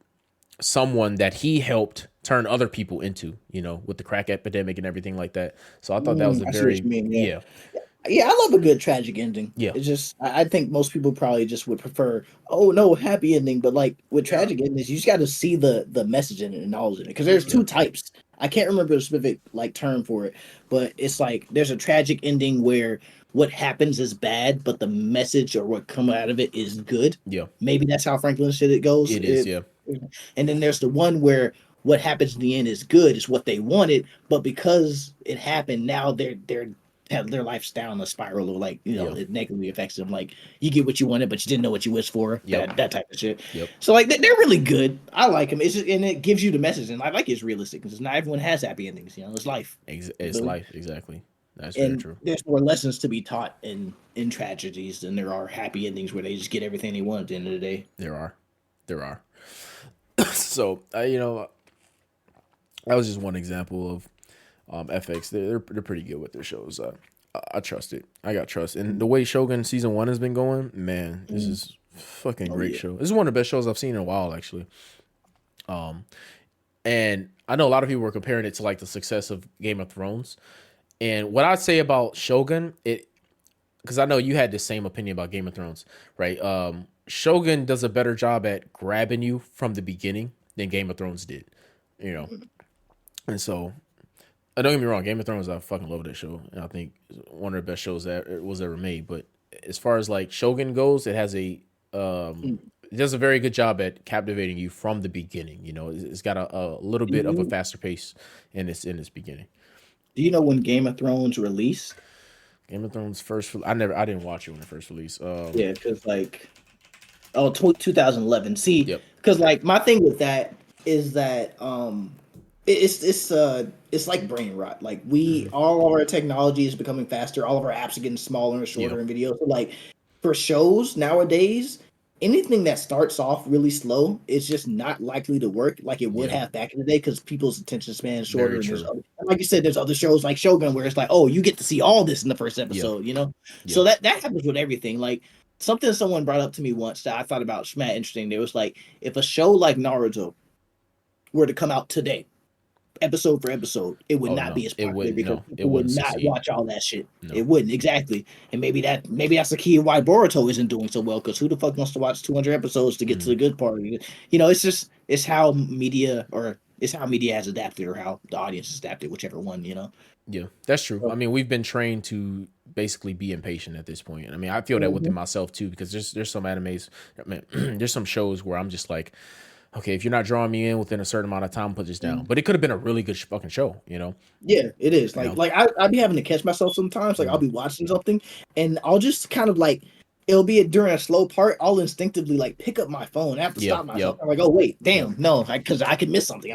someone that he helped turn other people into, you know, with the crack epidemic and everything like that. So I thought that was a I see very, what you mean, yeah. Yeah, I love a good tragic ending. Yeah. It's just I think most people probably just would prefer, oh no, happy ending. But like with tragic endings, you just got to see the message in it and knowledge in it. Because there's two types. I can't remember a specific like term for it, but it's like there's a tragic ending where what happens is bad, but the message or what comes out of it is good. Yeah. Maybe that's how Franklin said it goes. It is, yeah. And then there's the one where what happens in the end is good, is what they wanted, but because it happened, now they're have their lives down a spiral, or like Yep. it negatively affects them. Like you get what you wanted, but you didn't know what you wished for. Yep. That type of shit. Yep. So like they're really good. I like them. It's just, and it gives you the message, and I like it's realistic because not everyone has happy endings. It's life. It's Really? life, exactly. That's very And true. there's more lessons to be taught in tragedies than there are happy endings where they just get everything they want at the end of the day. There are. So that was just one example of FX. They're pretty good with their shows. I trust it. I got trust. And the way Shogun season 1 has been going, man, this is fucking great show. This is one of the best shows I've seen in a while, actually. And I know a lot of people were comparing it to like the success of Game of Thrones. And what I'd say about Shogun, because I know you had the same opinion about Game of Thrones, right? Shogun does a better job at grabbing you from the beginning than Game of Thrones did, And so, don't get me wrong, Game of Thrones, I fucking love that show. And I think it's one of the best shows that was ever made. But as far as like Shogun goes, it has it does a very good job at captivating you from the beginning. It's got a little bit of a faster pace in its beginning. Do you know when Game of Thrones released? Game of Thrones I didn't watch it when it first released. Yeah, because 2011. See, Yep. because like my thing with that is that it's like brain rot. Like all of our technology is becoming faster. All of our apps are getting smaller and shorter in videos. So like for shows nowadays, anything that starts off really slow is just not likely to work like it would have back in the day because people's attention span is shorter. And like you said, there's other shows like Shogun where it's like, oh, you get to see all this in the first episode, So that happens with everything. Like something someone brought up to me once that I thought about was mad interesting. It was like if a show like Naruto were to come out today, episode for episode, it would not be as popular because people would not watch all that shit. No. It wouldn't, exactly. And maybe that's the key of why Boruto isn't doing so well, because who the fuck wants to watch 200 episodes to get to the good part? It's how media has adapted, or how the audience has adapted, whichever one, Yeah, that's true. I mean, we've been trained to basically be impatient at this point. I mean, I feel that within myself too, because there's some animes, there's some shows where I'm just like, okay, if you're not drawing me in within a certain amount of time, put this down. But it could have been a really good fucking show, Yeah, it is. Like I'd be having to catch myself sometimes. Like I'll be watching something and I'll just kind of like, it'll be during a slow part, I'll instinctively like pick up my phone. I have to stop myself. I'm like, oh wait, damn, no, because I could miss something.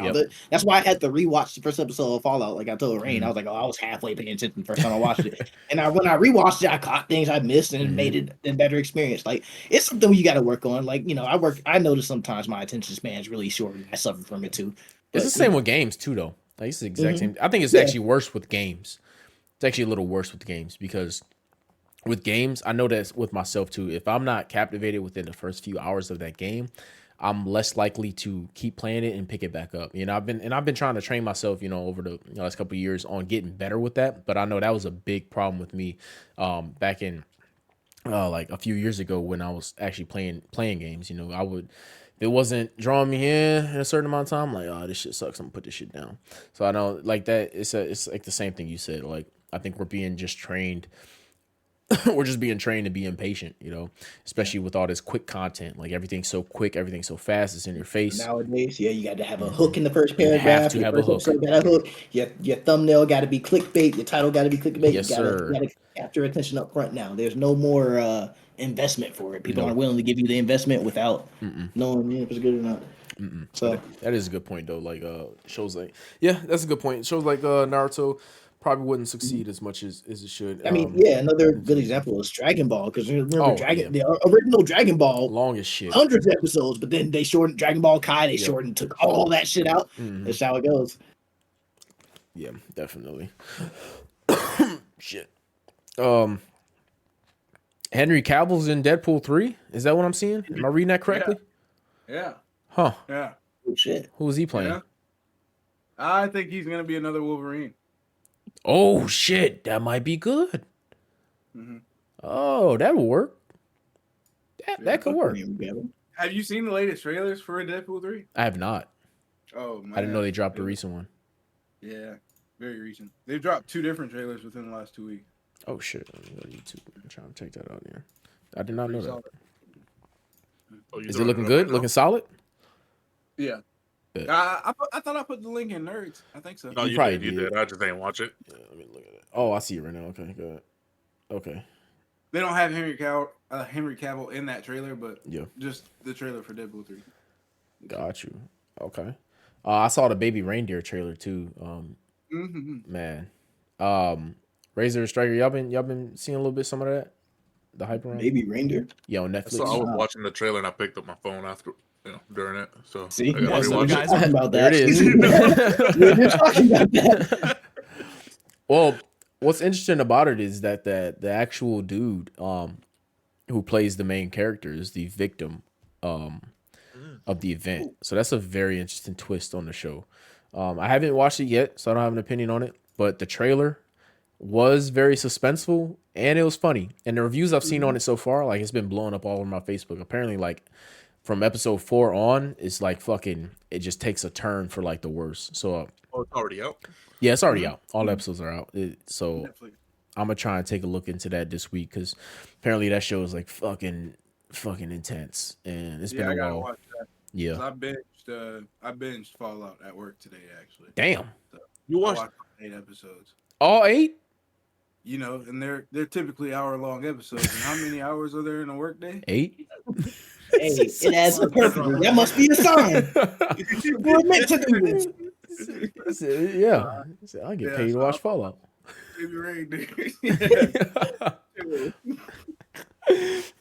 That's why I had to rewatch the first episode of Fallout. Like I told Rain, I was like, oh, I was halfway paying attention the first time I watched it, and when I rewatched it, I caught things I missed and it made it a better experience. Like it's something you got to work on. Like I notice sometimes my attention span is really short, and I suffer from it too. It's the same with games too, though. Like it's the exact same. I think it's actually worse with games. It's actually a little worse with games because with games, I know that with myself too. If I'm not captivated within the first few hours of that game, I'm less likely to keep playing it and pick it back up. I've been trying to train myself, over the last couple of years on getting better with that. But I know that was a big problem with me back in like a few years ago when I was actually playing games. I would, if it wasn't drawing me in a certain amount of time, I'm like, oh, this shit sucks, I'm gonna put this shit down. So I know like that it's like the same thing you said. Like I think we're being just trained. We're just being trained to be impatient, especially with all this quick content. Like everything's so quick, everything's so fast, it's in your face. Nowadays, you got to have a hook in the first paragraph. You have to have a hook. Got a hook. Your thumbnail got to be clickbait. Your title got to be clickbait. Yes, you sir. Got to capture attention up front now. There's no more investment for it. People aren't willing to give you the investment without knowing if it's good or not. So that is a good point, though. Like shows like, that's a good point. Shows like Naruto probably wouldn't succeed as much as it should. I mean, another good example is Dragon Ball, because remember the original Dragon Ball, long as shit, hundreds of episodes, but then they shortened Dragon Ball Kai. They shortened, took all that shit out. That's how it goes. Yeah, definitely. Shit. Henry Cavill's in Deadpool 3. Is that what I'm seeing? Am I reading that correctly? Yeah. Huh. Yeah. Oh, shit. Who is he playing? Yeah. I think he's gonna be another Wolverine. Oh shit, that might be good. Oh, that will work. That could work. Have you seen the latest trailers for Deadpool 3? I have not. Oh man. I didn't know they dropped a recent one. Yeah, very recent. They've dropped 2 different trailers within the last 2 weeks. Oh shit. Let me go to YouTube. I'm trying to check that out here. I did not know that. Is it looking good? Looking solid? Yeah. I thought I put the link in Nerds. I think so. No, you probably did. I just didn't watch it. Yeah, let me look at it. Oh, I see it right now. Okay, good. Okay, They don't have Henry Cavill in that trailer, but yeah, just the trailer for Deadpool 3. got you. Okay, I saw the Baby Reindeer trailer too. Mm-hmm. Man, Razor Striker, y'all been seeing a little bit some of that, the hype around. Baby reindeer. Yeah, on So I Netflix. was watching the trailer and I picked up my phone after, during it. So See, I gotta so rewatch we're it. talking about There that. it is. We're talking about that. Well, what's interesting about it is that the actual dude who plays the main character is the victim of the event. So that's a very interesting twist on the show. I haven't watched it yet, so I don't have an opinion on it. But the trailer was very suspenseful and it was funny. And the reviews I've seen on it so far, like it's been blowing up all over my Facebook. Apparently, like from episode 4 on, it's like fucking. It just takes a turn for like the worst. So Oh, it's already out. yeah, it's already out. All episodes are out. So Netflix. I'm gonna try and take a look into that this week because apparently that show is like fucking intense and it's Yeah, been I a gotta while. watch that. 'Cause Yeah. I binged Fallout at work today. Actually, Damn. You I watched? watched 8 episodes. All 8? You know, and they're typically hour-long episodes. And how many hours are there in a workday? 8? Hey, it adds up perfectly. That must be a sign. We're meant to do this. Yeah. I get Yeah, paid to so watch I- Fallout. Baby Reindeer. Yeah.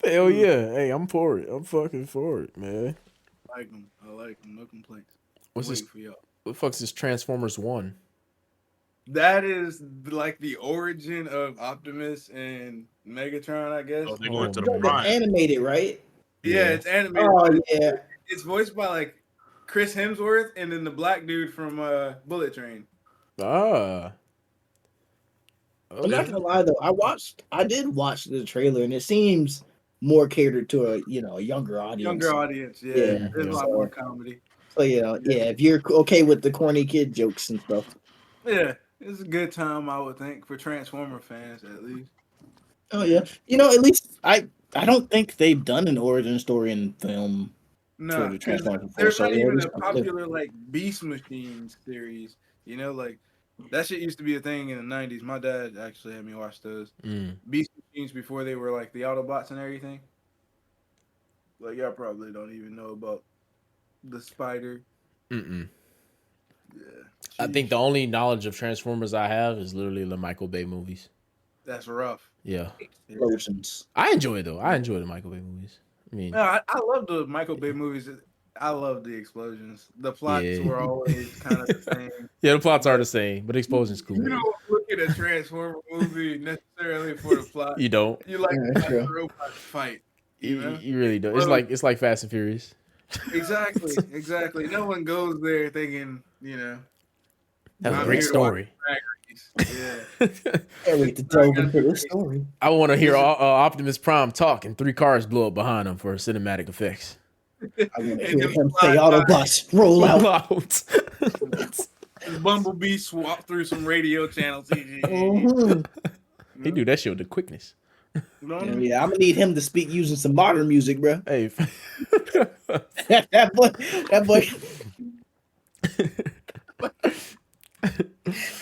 Hell yeah. Hey, I'm for it. I'm fucking for it, man. I like them. No complaints. What's this? Waiting for y'all. What the fuck's this Transformers 1? That is like the origin of Optimus and Megatron, I guess. Oh, they going to Oh, the man. prime. Animated, right? Yeah, it's animated. Oh but yeah. It's voiced by like Chris Hemsworth and then the black dude from Bullet Train. Ah. I'm not gonna lie though. I did watch the trailer, and it seems more catered to a younger audience. Younger audience, yeah. Yeah, There's a lot so- more comedy. So yeah, if you're okay with the corny kid jokes and stuff. Yeah, it's a good time, I would think, for Transformer fans at least. Oh yeah, at least I don't think they've done an origin story in film. No, For the Transformers before, there's so not yeah, even it's a something. popular like Beast Machines series. You know, like that shit used to be a thing in the '90s. My dad actually had me watch those Beast Machines before they were like the Autobots and everything. Like y'all probably don't even know about the Spider. Mm-mm. Yeah, I think the only knowledge of Transformers I have is literally the Michael Bay movies. that's rough. Yeah. Explosions. I enjoy it though. I enjoy the Michael Bay movies. I mean, No, I love the Michael Bay movies. I love the explosions. The plots Yeah. were always kind of the same. yeah, the plots are the same, but explosion's cool. You don't look at a Transformer movie necessarily for the plot. You don't. You like Yeah, to watch true. the robots fight. You, You know? you really don't. Well- It's like Fast and Furious. Exactly. No one goes there thinking, That was a I'm great here to watch story. yeah. Can't wait to delve into this story. I want to hear Optimus Prime talk and 3 cars blow up behind him for cinematic effects. I want to And hear them him fly say Autobots roll out. Bumblebee swap through some radio channels. Mhm. He do that shit with the quickness. Yeah, I'm gonna need him to speak using some modern music, bro. Hey, that boy.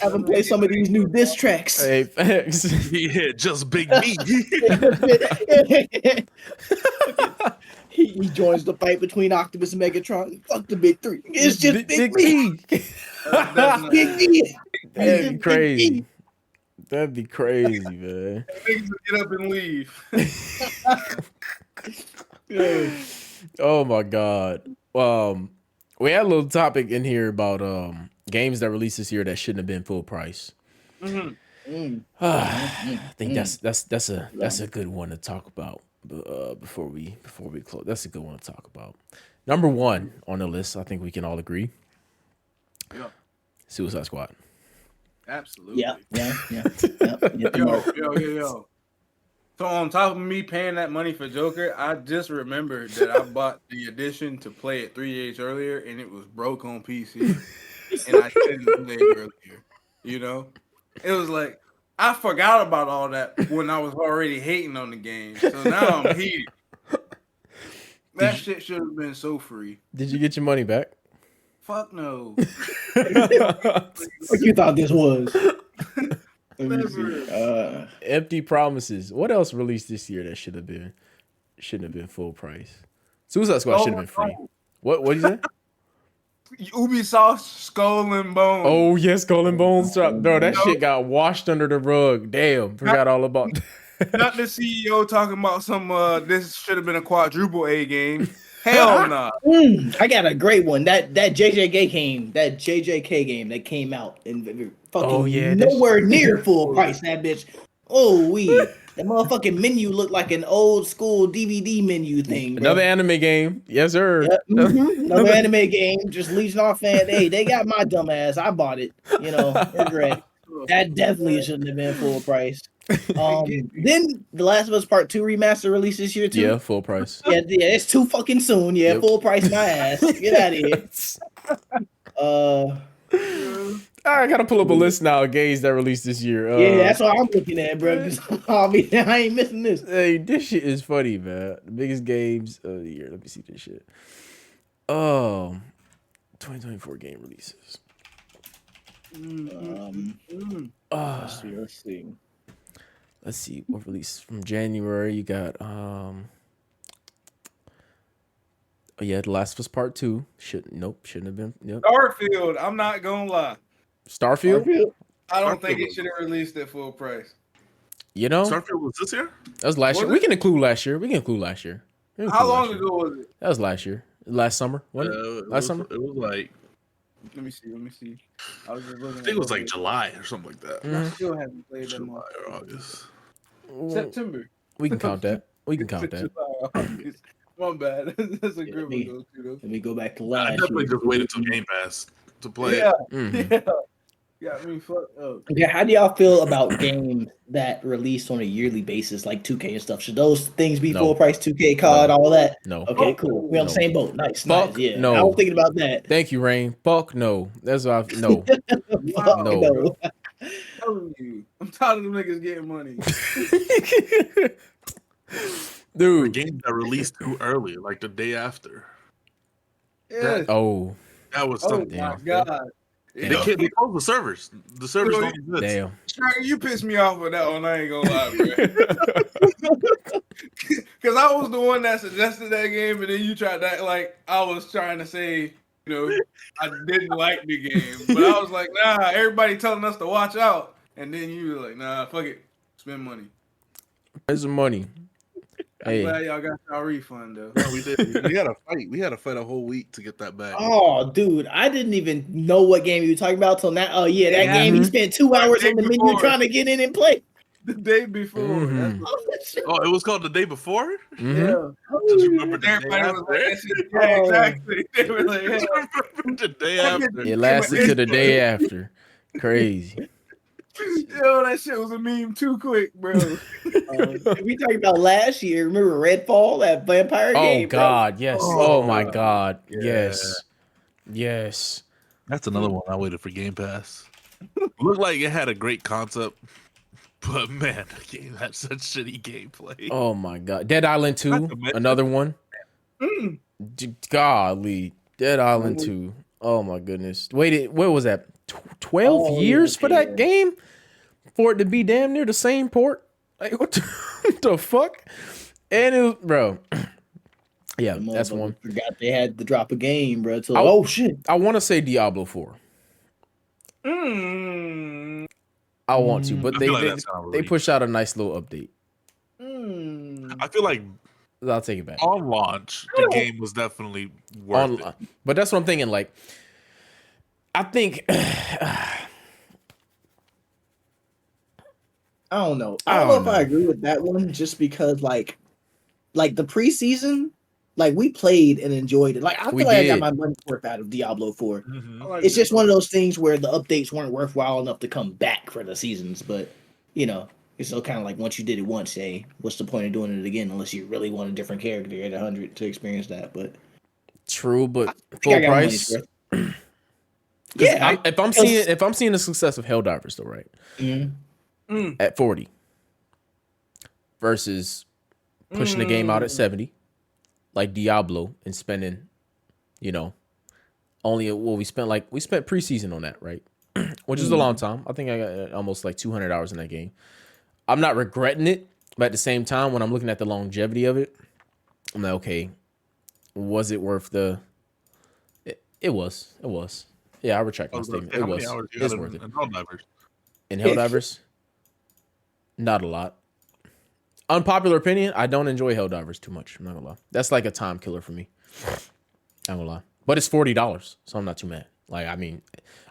Have him play some of these new diss tracks. hey, facts. Yeah, just Big B. he joins the fight between Optimus and Megatron. Fuck the big three. It's just Big B. Big B. That'd be crazy. That'd be crazy, man. Niggas will get up and leave. Oh my god. We had a little topic in here about games that released this year that shouldn't have been full price. Mhm. I think that's a good one to talk about before we close. That's a good one to talk about. Number 1 on the list, I think we can all agree. Yeah, Suicide Squad. absolutely. Yeah. Yo. So on top of me paying that money for Joker, I just remembered that I bought the edition to play it 3 days earlier, and it was broke on PC, and I couldn't play it earlier. It was like I forgot about all that when I was already hating on the game. So now I'm heated. That shit should have been so free. Did you get your money back? Fuck no. What you thought this was? Never. Empty Promises. What else released this year that shouldn't have been full price? Suicide Squad should have been free. What did you say? Ubisoft Skull and Bones. Oh yes, Skull and Bones dropped. Bro, that shit got washed under the rug. Damn, forgot all about that. Not the CEO talking about some this should have been a quadruple A game. Hell nah. I got a great one. That JJK game that came out and fucking nowhere near full price. That bitch. Oh that motherfucking menu looked like an old school DVD menu thing. Bro. Another anime game. Yes, sir. Yep. Another anime game. Just Legion off fan. Hey, they got my dumb ass. I bought it. You know, it's great. That definitely shouldn't have been full price. Then The Last of Us Part 2 remaster released this year too. Yeah, full price. Yeah, it's too fucking soon. Yeah, full price my ass. Get out of here. I gotta pull up a list now of games that released this year. Yeah, that's what I'm looking at, bro. I ain't missing this. Hey, this shit is funny, man. The biggest games of the year. Let me see this shit. 2024 game releases. Let's see what released from January. You got The Last of Us Part 2. Shouldn't have been. Yep. Starfield, I'm not gonna lie. Starfield? I don't think it should have released at full price. You know? Starfield was this year? That was last year. We can include last year. How long ago was it? That was last year. Last summer. Last summer? It was like, Let me see. I was just looking. I think it was like July or something like that. I still haven't played that July much. or August. September. We can count that. July, August. My bad. That's a good one though, too. Let me go back to I last definitely year. just waited till Game Pass to play Yeah, it. yeah. Got me fucked up. Okay, how do y'all feel about games that release on a yearly basis, like 2K and stuff? Should those things be No. full price 2K COD, all that? No. Okay, cool. We on the No. same boat. Nice, Fuck nice. Yeah, no. I was thinking about that. Thank you, Rain. Fuck no. That's what no. Fuck No. I'm telling you, I'm tired of them niggas getting money. Dude. Games that released too early, like the day after. Yeah. Oh. That was Oh something. my god. They closed the servers. The servers don't exist. Damn. Shrek, you pissed me off with that one. I ain't gonna lie, bro. Because I was the one that suggested that game, and then you tried that like I was trying to say, I didn't like the game, but I was like, nah. Everybody telling us to watch out, and then you were like, nah, fuck it, spend money. There's some money. I'm Hey. glad y'all got y'all refund though. No, we did. We had a fight. We had to fight a whole week to get that back. Oh, dude, I didn't even know what game you were talking about till now. Oh, yeah, that Yeah. game. You spent 2 hours on the menu Before. trying to get in and play. The day before. Mhm. Oh, it was called the day before? Mhm. Yeah. Did you remember the day Everybody was like, after? that shit- yeah, exactly. They were like, yeah. The day after. It lasted to the day after. Crazy. Yo, that shit was a meme too quick, bro. We talking about last year. Remember Redfall, that vampire Oh game? bro? God, yes. Oh my Oh, God, yeah. yes, yes. That's another one I waited for Game Pass. Looked like it had a great concept, but man, the game had such shitty gameplay. Oh my God, Dead Island 2, Not to mention- another one. Mm. Golly, Dead Island 2. Oh my goodness. Waited, what was that? 12 Oh, years yeah, for that game? For it to be damn near the same port? Like what the fuck? And it was, bro. Yeah, The that's motherfuckers one. Forgot they had to drop a game, bro. So, I- oh shit. I want to say Diablo 4. Mm. I want to, but I they feel like they, that's not they released. pushed out a nice little update. Mm. I feel like I'll take it back. on launch, the game was definitely worth it. But that's what I'm thinking. Like, I think I don't know. I I don't know don't if I know. agree with that one just because like the preseason, like we played and enjoyed it. Like I feel We like I did. got my money's worth out of Diablo 4. Mhm. I like It's that. just one of those things where the updates weren't worthwhile enough to come back for the seasons, but it's still kind of like once you did it once, hey, what's the point of doing it again unless you really want a different character at 100 to experience that? But true, but I think full I got my price. money's worth. 'Cause Yeah, if I'm seeing the success of Helldivers though, right? Mm. At 40 versus pushing the game out at 70, like Diablo, and spending, only we spent preseason on that, right? which is a long time. I think I got almost like 200 hours in that game. I'm not regretting it, but at the same time, when I'm looking at the longevity of it, I'm like, okay, was it worth the? It was. It was. Yeah, I retract I my was gonna statement. say, It how many was. hours you It's got worth it. in Helldivers? In Helldivers, not a lot. Unpopular opinion, I don't enjoy Helldivers too much. I'm not gonna lie. That's like a time killer for me. I'm gonna lie. But it's $40, so I'm not too mad. Like, I mean,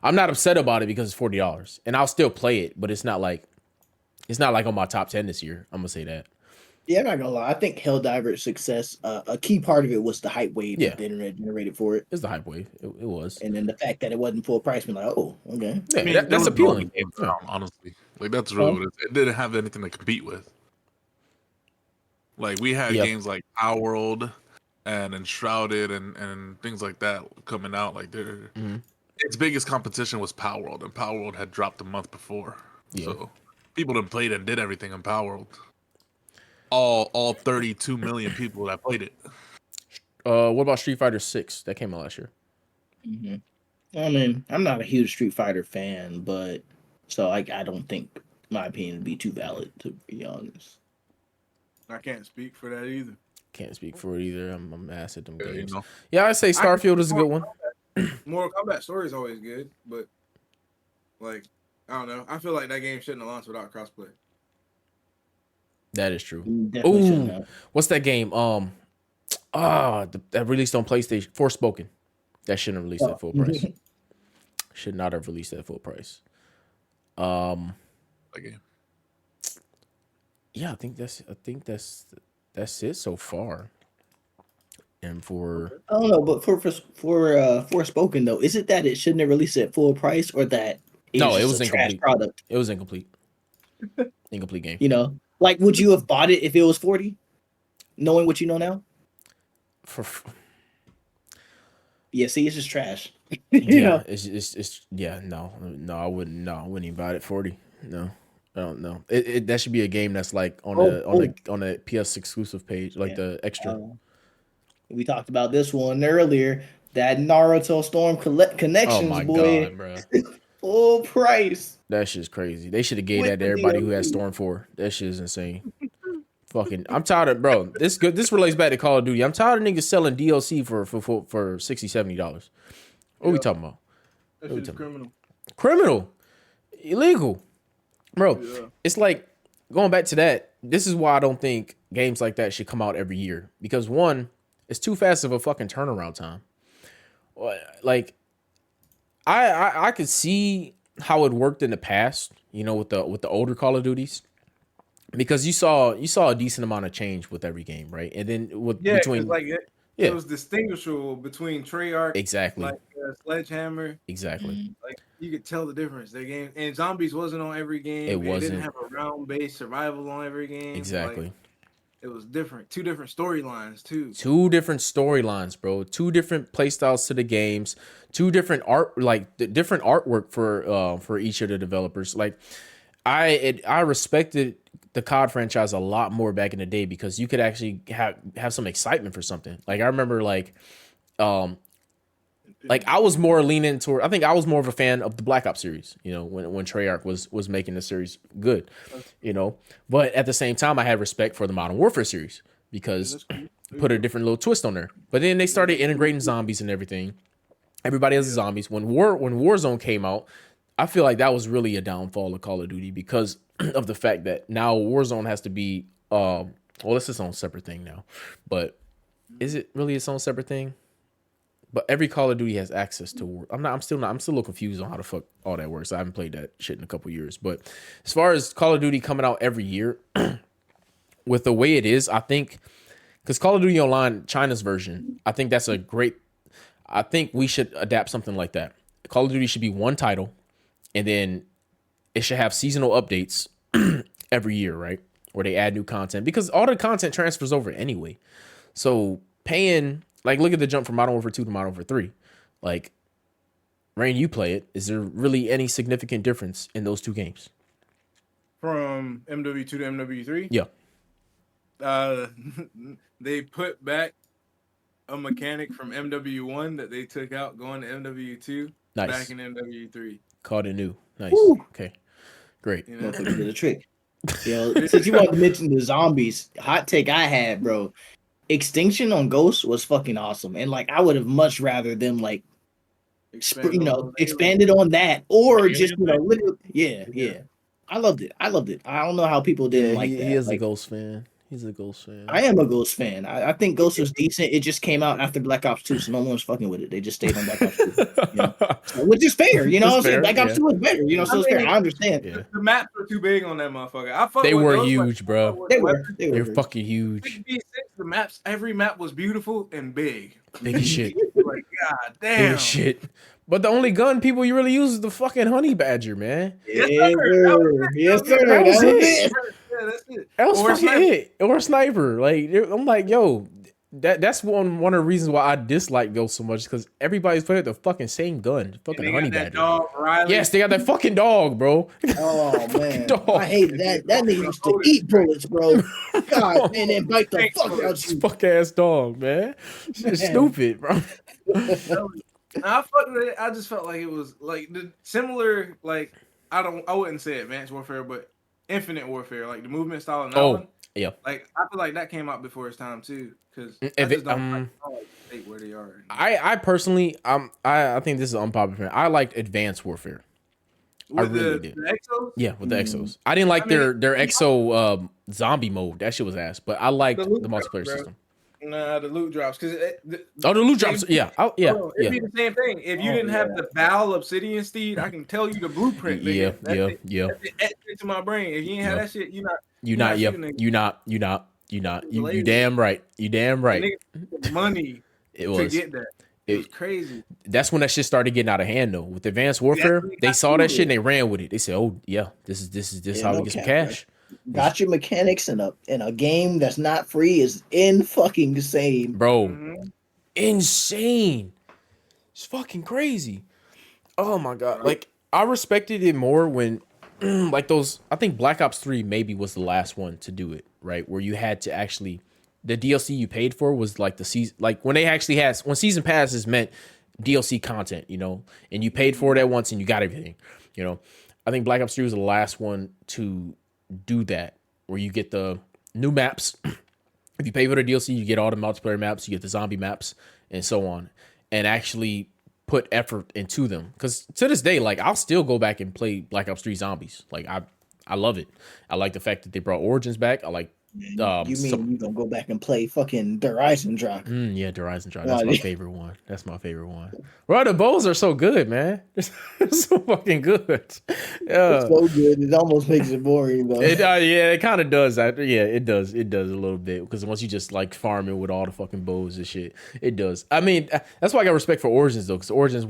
I'm not upset about it because it's $40. And I'll still play it, but it's not like on my top 10 this year. I'm gonna say that. Yeah, I'm not gonna lie. I think Helldiver's success, a key part of it was the hype wave Yeah. that the internet generated for it, It's the hype wave. It was. and then the fact that it wasn't full price. We're like, oh, okay. Yeah, I mean, that's it was appealing. the game Yeah. down, honestly. Like that's really Huh? what it is. It didn't have anything to compete with. Like we had Yep. games like Our World and Enshrouded and things like that coming out. Like Mhm. its biggest competition was Power World, and Power World had dropped a month before. Yeah. So people that played and did everything in Power World. All 32 million people that played it. What about Street Fighter 6? That came out last year. hmm I mean, I'm not a huge Street Fighter fan, but so I don't think my opinion would be too valid, to be honest. I can't speak for that either. Can't speak for it either. I'm ass at them You games. know, Yeah, I say Starfield is a good one. Mortal Kombat story is always good, but like I don't know. I feel like that game shouldn't have launched without crossplay. That is true. Definitely shouldn't Ooh, have. what's that game? That released on PlayStation. Forspoken. That shouldn't have released at full price. Should not have released at full price. that game. Yeah, I think that's it so far. And for I don't know, but for Forspoken though, is it that it shouldn't have released at full price, or that No, it just was a trash incomplete. product? it was incomplete. Incomplete game. You know, like would you have bought it if it was 40, knowing what you know now? For Yeah, see, it's just trash. yeah, know, it's yeah, no, I wouldn't even buy it at 40. No. I don't know. That should be a game that's like on a PS exclusive page, like Yeah. the extra. We talked about this one earlier. That Naruto Storm Oh Connections, my boy, god, bro. full price. That shit's crazy. They should have gave With that to the everybody who has DLC. Storm 4. That shit is insane. Fucking, I'm tired of, bro. This relates back to Call of Duty. I'm tired of niggas selling DLC for $60, $70. What we Yeah. talking about? That What we shit is talking criminal. Criminal, illegal, bro. Yeah. It's like going back to that. This is why I don't think games like that should come out every year, because one, it's too fast of a fucking turnaround time. Like, I could see how it worked in the past, you know, with the older Call of Duties, because you saw a decent amount of change with every game, right? And then between it was distinguishable between Treyarch, exactly, like Sledgehammer. exactly. Like you could tell the difference. Their game and Zombies wasn't on every game. It wasn't. Didn't have a round-based survival on every game. Exactly. Like, it was different. Two different storylines too. Two different storylines, bro. Two different playstyles to the games. Two different different artwork for each of the developers. Like, I respected the COD franchise a lot more back in the day because you could actually have some excitement for something. Like I remember, like I was more leaning toward. I think I was more of a fan of the Black Ops series. You know, when Treyarch was making the series good. You know, but at the same time, I had respect for the Modern Warfare series because put a different little twist on there. But then they started integrating zombies and everything. Everybody has zombies. When Warzone came out, I feel like that was really a downfall of Call of Duty because of the fact that now Warzone has to be well, it's its own separate thing now. But is it really its own separate thing? But every Call of Duty has access to War. I'm still a little confused on how the fuck all that works. I haven't played that shit in a couple years. But as far as Call of Duty coming out every year, with the way it is, I think because Call of Duty Online, China's version, I think that's a great. I think we should adapt something like that. Call of Duty should be one title, and then it should have seasonal updates every year, right? Where they add new content because all the content transfers over anyway. So paying, like, look at the jump from Modern Warfare 2 to Modern Warfare 3. Like, Rain, you play it. Is there really any significant difference in those two games? From MW2 to MW3? Yeah. They put back a mechanic from MW1 that they took out going to MW2 Nice. back in MW3. Caught it new. Nice. Woo. Okay. Great. You know, Motherfucker did a trick. Yo, since you wanted to mention the zombies, hot take I had, bro. Extinction on Ghost was fucking awesome, and like I would have much rather them like expanded on that, or just literally, yeah. I loved it. I don't know how people didn't like that. He is a Like, Ghost fan. He's a Ghost fan. I am a Ghost fan. I think Ghost was decent. It just came out after Black Ops 2, so no one was fucking with it. They just stayed on Black Ops 2. Which is fair, you know what I'm saying? Black Ops 2 is better, you know, so it's fair. I understand. Yeah. the maps were too big on that motherfucker. They were huge, bro. They were fucking huge. The maps, every map was beautiful and big. Big as shit. Like, God Big damn. as shit. But the only gun people you really use is the fucking honey badger, man. Yes, sir. Yes, sir. That was Yeah, that's it. That was Or fucking sniper. it. Or sniper. Like I'm like, yo, that's one of the reasons why I dislike Ghost so much, because everybody's playing the fucking same gun. Fucking They honey got that badger. dog, Riley. Yes, they got that fucking dog, bro. Oh man, Dog. I hated that. That nigga used to eat bullets, bro. God, man, and bite the fuck out This you. fuck ass dog, man. It's Man. stupid, bro. I fucked with it. I just felt like it was like the similar, like I wouldn't say Advanced Warfare, but Infinite Warfare, like the movement style in that one. yeah. Like I feel like that came out before its time too, because I If just it, don't like the state where they are. I personally, I think this is unpopular. I liked Advanced Warfare. I With really the did. Exos, Yeah, with the Exos. I didn't like their Exo zombie mode. That shit was ass. But I liked The the, loot multiplayer bro. system. nah, the loot drops because Oh, the loot drops. Yeah. Yeah. It'd be the same thing. If you didn't have the Val Obsidian Steed, I can tell you the blueprint. Yeah. nigga. That's Yeah. it etched into my brain. If you ain't have Yeah. that shit, you're not. You not not. Yeah. shooting You not. You Lazy. damn right. You damn right. Nigga, money It to was. get that. It was crazy. That's when that shit started getting out of hand though. With Advanced Warfare, when it they got saw that cool. shit and they ran with it. They said, "Oh yeah, this is Yeah, how no we get some cap, cash." Got your mechanics in a game that's not free is in fucking insane. Bro, Mhm. insane. It's fucking crazy. Oh my god. Like I respected it more when like those, I think Black Ops 3 maybe was the last one to do it, right? Where you had to actually, the DLC you paid for was like the season, like when they actually had, when season passes meant DLC content, you know, and you paid for it at once and you got everything, you know. I think Black Ops 3 was the last one to do that, where you get the new maps. If you pay for the DLC, you get all the multiplayer maps, you get the zombie maps, and so on, and actually put effort into them. Because to this day, like I'll still go back and play Black Ops 3 Zombies. Like I love it. I like the fact that they brought Origins back. I like. You mean you gonna go back and play fucking Horizon Drop? Yeah, the Horizon Drop. That's my favorite one. That's my favorite one. Bro, the bows are so good, man. They're so fucking good. Yeah. It's so good. It almost makes it boring though. Yeah, it kind of does. Yeah, it does. It does a little bit, because once you just like farming with all the fucking bows and shit, it does. I mean, that's why I got respect for Origins though, because Origins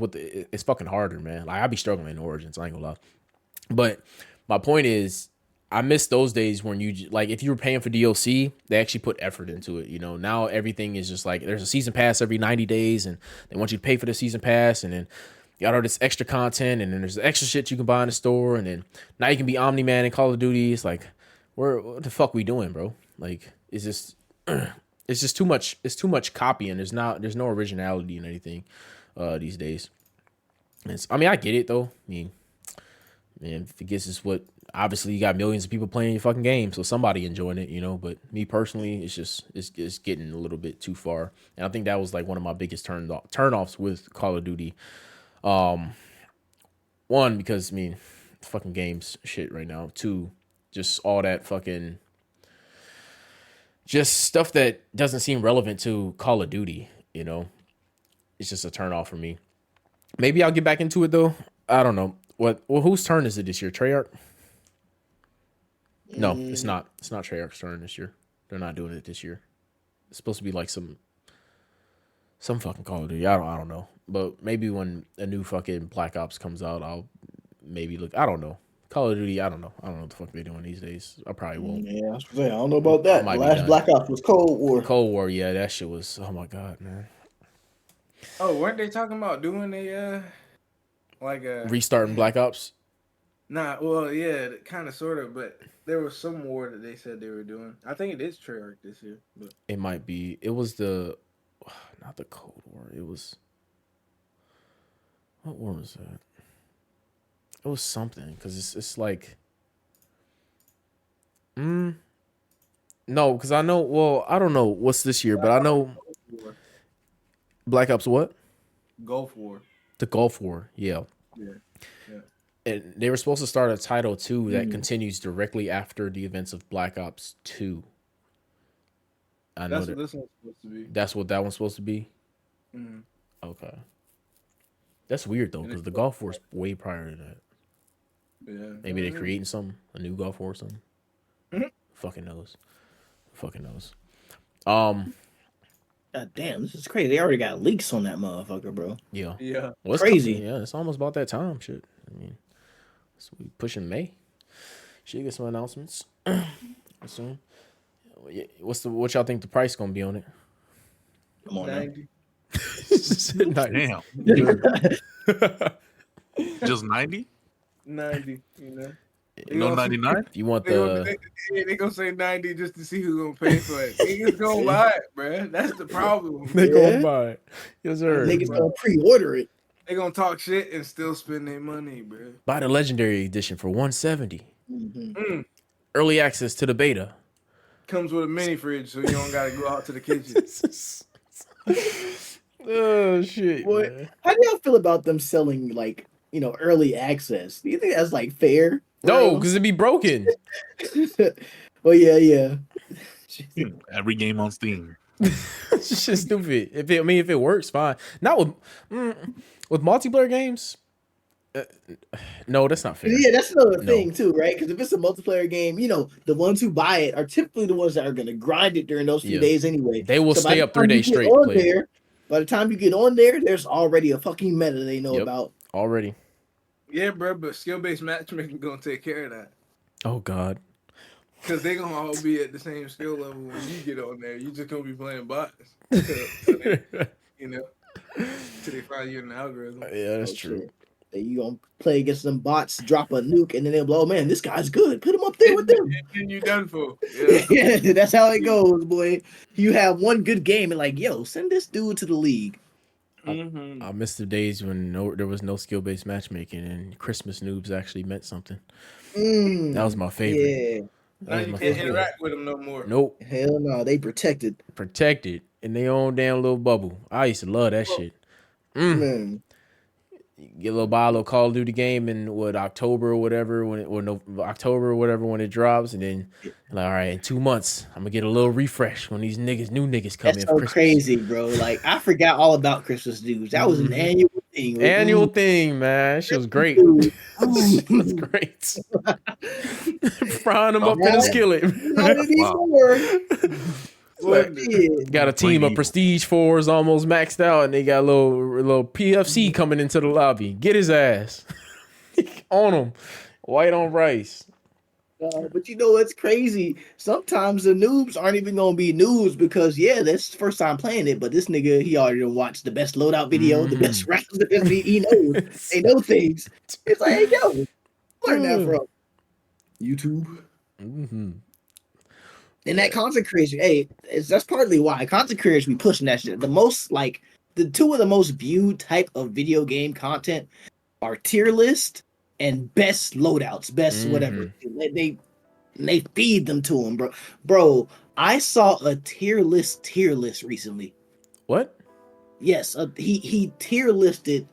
it's fucking harder, man. Like I be struggling in Origins. I ain't gonna lie. But my point is, I miss those days when you like, if you were paying for DLC, they actually put effort into it. You know, now everything is just like there's a season pass every 90 days, and they want you to pay for the season pass, and then you got all this extra content, and then there's extra shit you can buy in the store, and then now you can be Omni-Man in Call of Duty. It's like, what the fuck we doing, bro? Like, it's just it's just too much. It's too much copying. There's no originality in anything these days. I mean, I get it though. I mean, man, I guess it's what. Obviously, you got millions of people playing your fucking game, so somebody enjoying it, you know. But me personally, it's getting a little bit too far, and I think that was like one of my biggest turnoffs with Call of Duty. One, because I mean, fucking games shit right now. Two, just all that fucking just stuff that doesn't seem relevant to Call of Duty. You know, it's just a turnoff for me. Maybe I'll get back into it though. I don't know. Well, whose turn is it this year? Treyarch? No, it's not. It's not Treyarch's turn this year. They're not doing it this year. It's supposed to be like some fucking Call of Duty. I don't know. But maybe when a new fucking Black Ops comes out, I'll maybe look. I don't know. Call of Duty, I don't know. I don't know what the fuck they're doing these days. I probably won't. Yeah, I was saying, I don't know about that. Might The be last done. Black Ops was Cold War. Cold War, yeah, that shit was. Oh my god, man. Oh, weren't they talking about doing a like a Restarting Black Ops. Nah, well, yeah, kind of, sort of, but there was some war that they said they were doing. I think it is Treyarch this year, but It might be. It was the, not the Cold War. It was. What war was that? It was something because it's like, no, because I know. Well, I don't know what's this year, but I know War. Black Ops what? Gulf War. The Gulf War. Yeah. Yeah. And they were supposed to start a Title 2 that continues directly after the events of Black Ops 2. I know That's what that. this one's supposed to be. That's what that one's supposed to be. Mhm. Okay. That's weird though, because the Gulf War's way prior to that. Yeah. Maybe they're creating something, a new Gulf War or something. Fucking knows. Fucking knows. God damn, this is crazy. They already got leaks on that motherfucker, bro. Yeah. Yeah. Well, it's Crazy. coming. Yeah, it's almost about that time. Shit. I mean, so we pushing May. Should get some announcements soon. What y'all think the price gonna be on it? Come on, now. 90. Damn. Just 90? 90, you know. No 99? If you want They gonna say 90 just to see who's gonna pay for it. Niggas gonna buy it, bruh. That's the problem. they Yeah. gonna buy it. Yes, sir. Niggas gonna pre-order it. They gonna talk shit and still spend their money, bruh. Buy the Legendary Edition for $170. Mhm. Early access to the beta. Comes with a mini fridge, so you don't gotta go out to the kitchen. Oh shit! Boy, Man. how do y'all feel about them selling like early access? Do you think that's like fair? No, because it'd be broken. Well, yeah. Every game on Steam. It's just stupid. If it works, fine. Not with multiplayer games. No, that's not fair. Yeah, that's another No. thing too, right? Because if it's a multiplayer game, the ones who buy it are typically the ones that are going to grind it during those few Yeah. days anyway. They will by stay the up 3 time you days get straight. on playing. there, by the time you get on there, there's already a fucking meta they know Yep. about. Already. Yeah, bruh, but skill-based matchmaking gonna take care of that. Oh God. Because they gonna all be at the same skill level when you get on there. You just gonna be playing bots. You know, till they find you in the algorithm. Yeah, that's Oh, true. shit. Then you gonna play against them bots, drop a nuke, and then they'll blow. Oh man, this guy's good. Put him up there with them. And you done for. Yeah. Yeah, that's how it goes, boy. You have one good game and like, yo, send this dude to the league. Mm-hmm. I miss the days when there was no skill-based matchmaking and Christmas noobs actually meant something. That was my favorite. Yeah. Now That was you my can't favorite. interact with them no more. Nope. Hell no, they protected. Protected in their own damn little bubble. I used to love that shit. Man. You buy a little Call of Duty game in October or whatever October or whatever when it drops, and then like, all right, in 2 months I'm gonna get a little refresh when these new niggas come That's in. so For Christmas. crazy, bro. Like I forgot all about Christmas dudes. That was an annual thing. Like, Annual thing, man. She was great. dude. It was great. Frying them up in the skillet. Not anymore. But, yeah. Got a team of Prestige 4s almost maxed out, and they got a little PFC coming into the lobby. Get his ass on him, white on rice. But you know what's crazy? Sometimes the noobs aren't even gonna be noobs because that's the first time playing it. But this nigga, he already watched the best loadout video, the best rounds, the best he knows. They know things. It's like, hey, yo, learn that from YouTube. Mm-hmm. And that content creation, that's partly why content creators be pushing that shit. The most the two of the most viewed type of video game content are tier list and best loadouts, best whatever. They feed them to them, bro. Bro, I saw a tier list recently. What? Yes, he tier listed,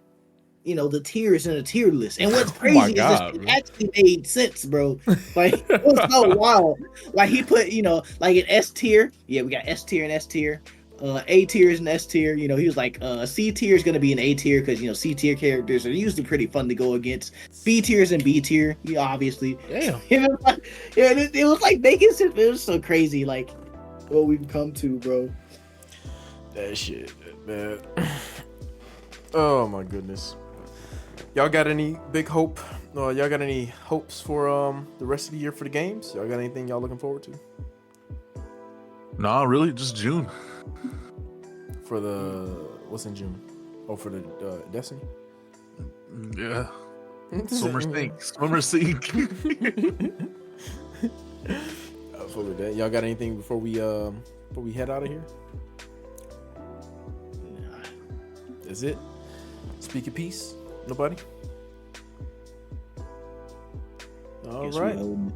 the tiers in a tier list. And what's Oh crazy my is God, this, it bro. actually made sense, bro. Like it was so wild. Like he put, like an S tier. Yeah, we got S tier and S tier. A tier is an S tier. He was like, C tier is gonna be an A tier because C tier characters are usually pretty fun to go against. B tier is and B tier, obviously. Damn. It was like making sense. It was so crazy, like what we've come to, bro. That shit, man. Oh my goodness. Y'all got any big hope? Y'all got any hopes for the rest of the year for the games? Y'all got anything y'all looking forward to? Nah, really, just June. For the what's in June? Oh, for the Destiny. Yeah. Swimmer Sink. Full of that. Y'all got anything before we head out of here? That's it. Speak your piece. Nobody. All Guess right. we holding.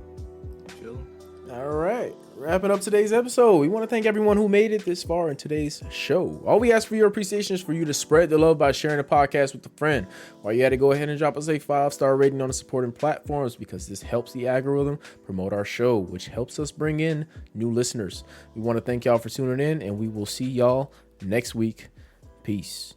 Chilling. All right. Wrapping up today's episode. We want to thank everyone who made it this far in today's show. All we ask for your appreciation is for you to spread the love by sharing the podcast with a friend. While you had to go ahead and drop us a 5-star rating on the supporting platforms because this helps the algorithm promote our show, which helps us bring in new listeners. We want to thank y'all for tuning in, and we will see y'all next week. Peace.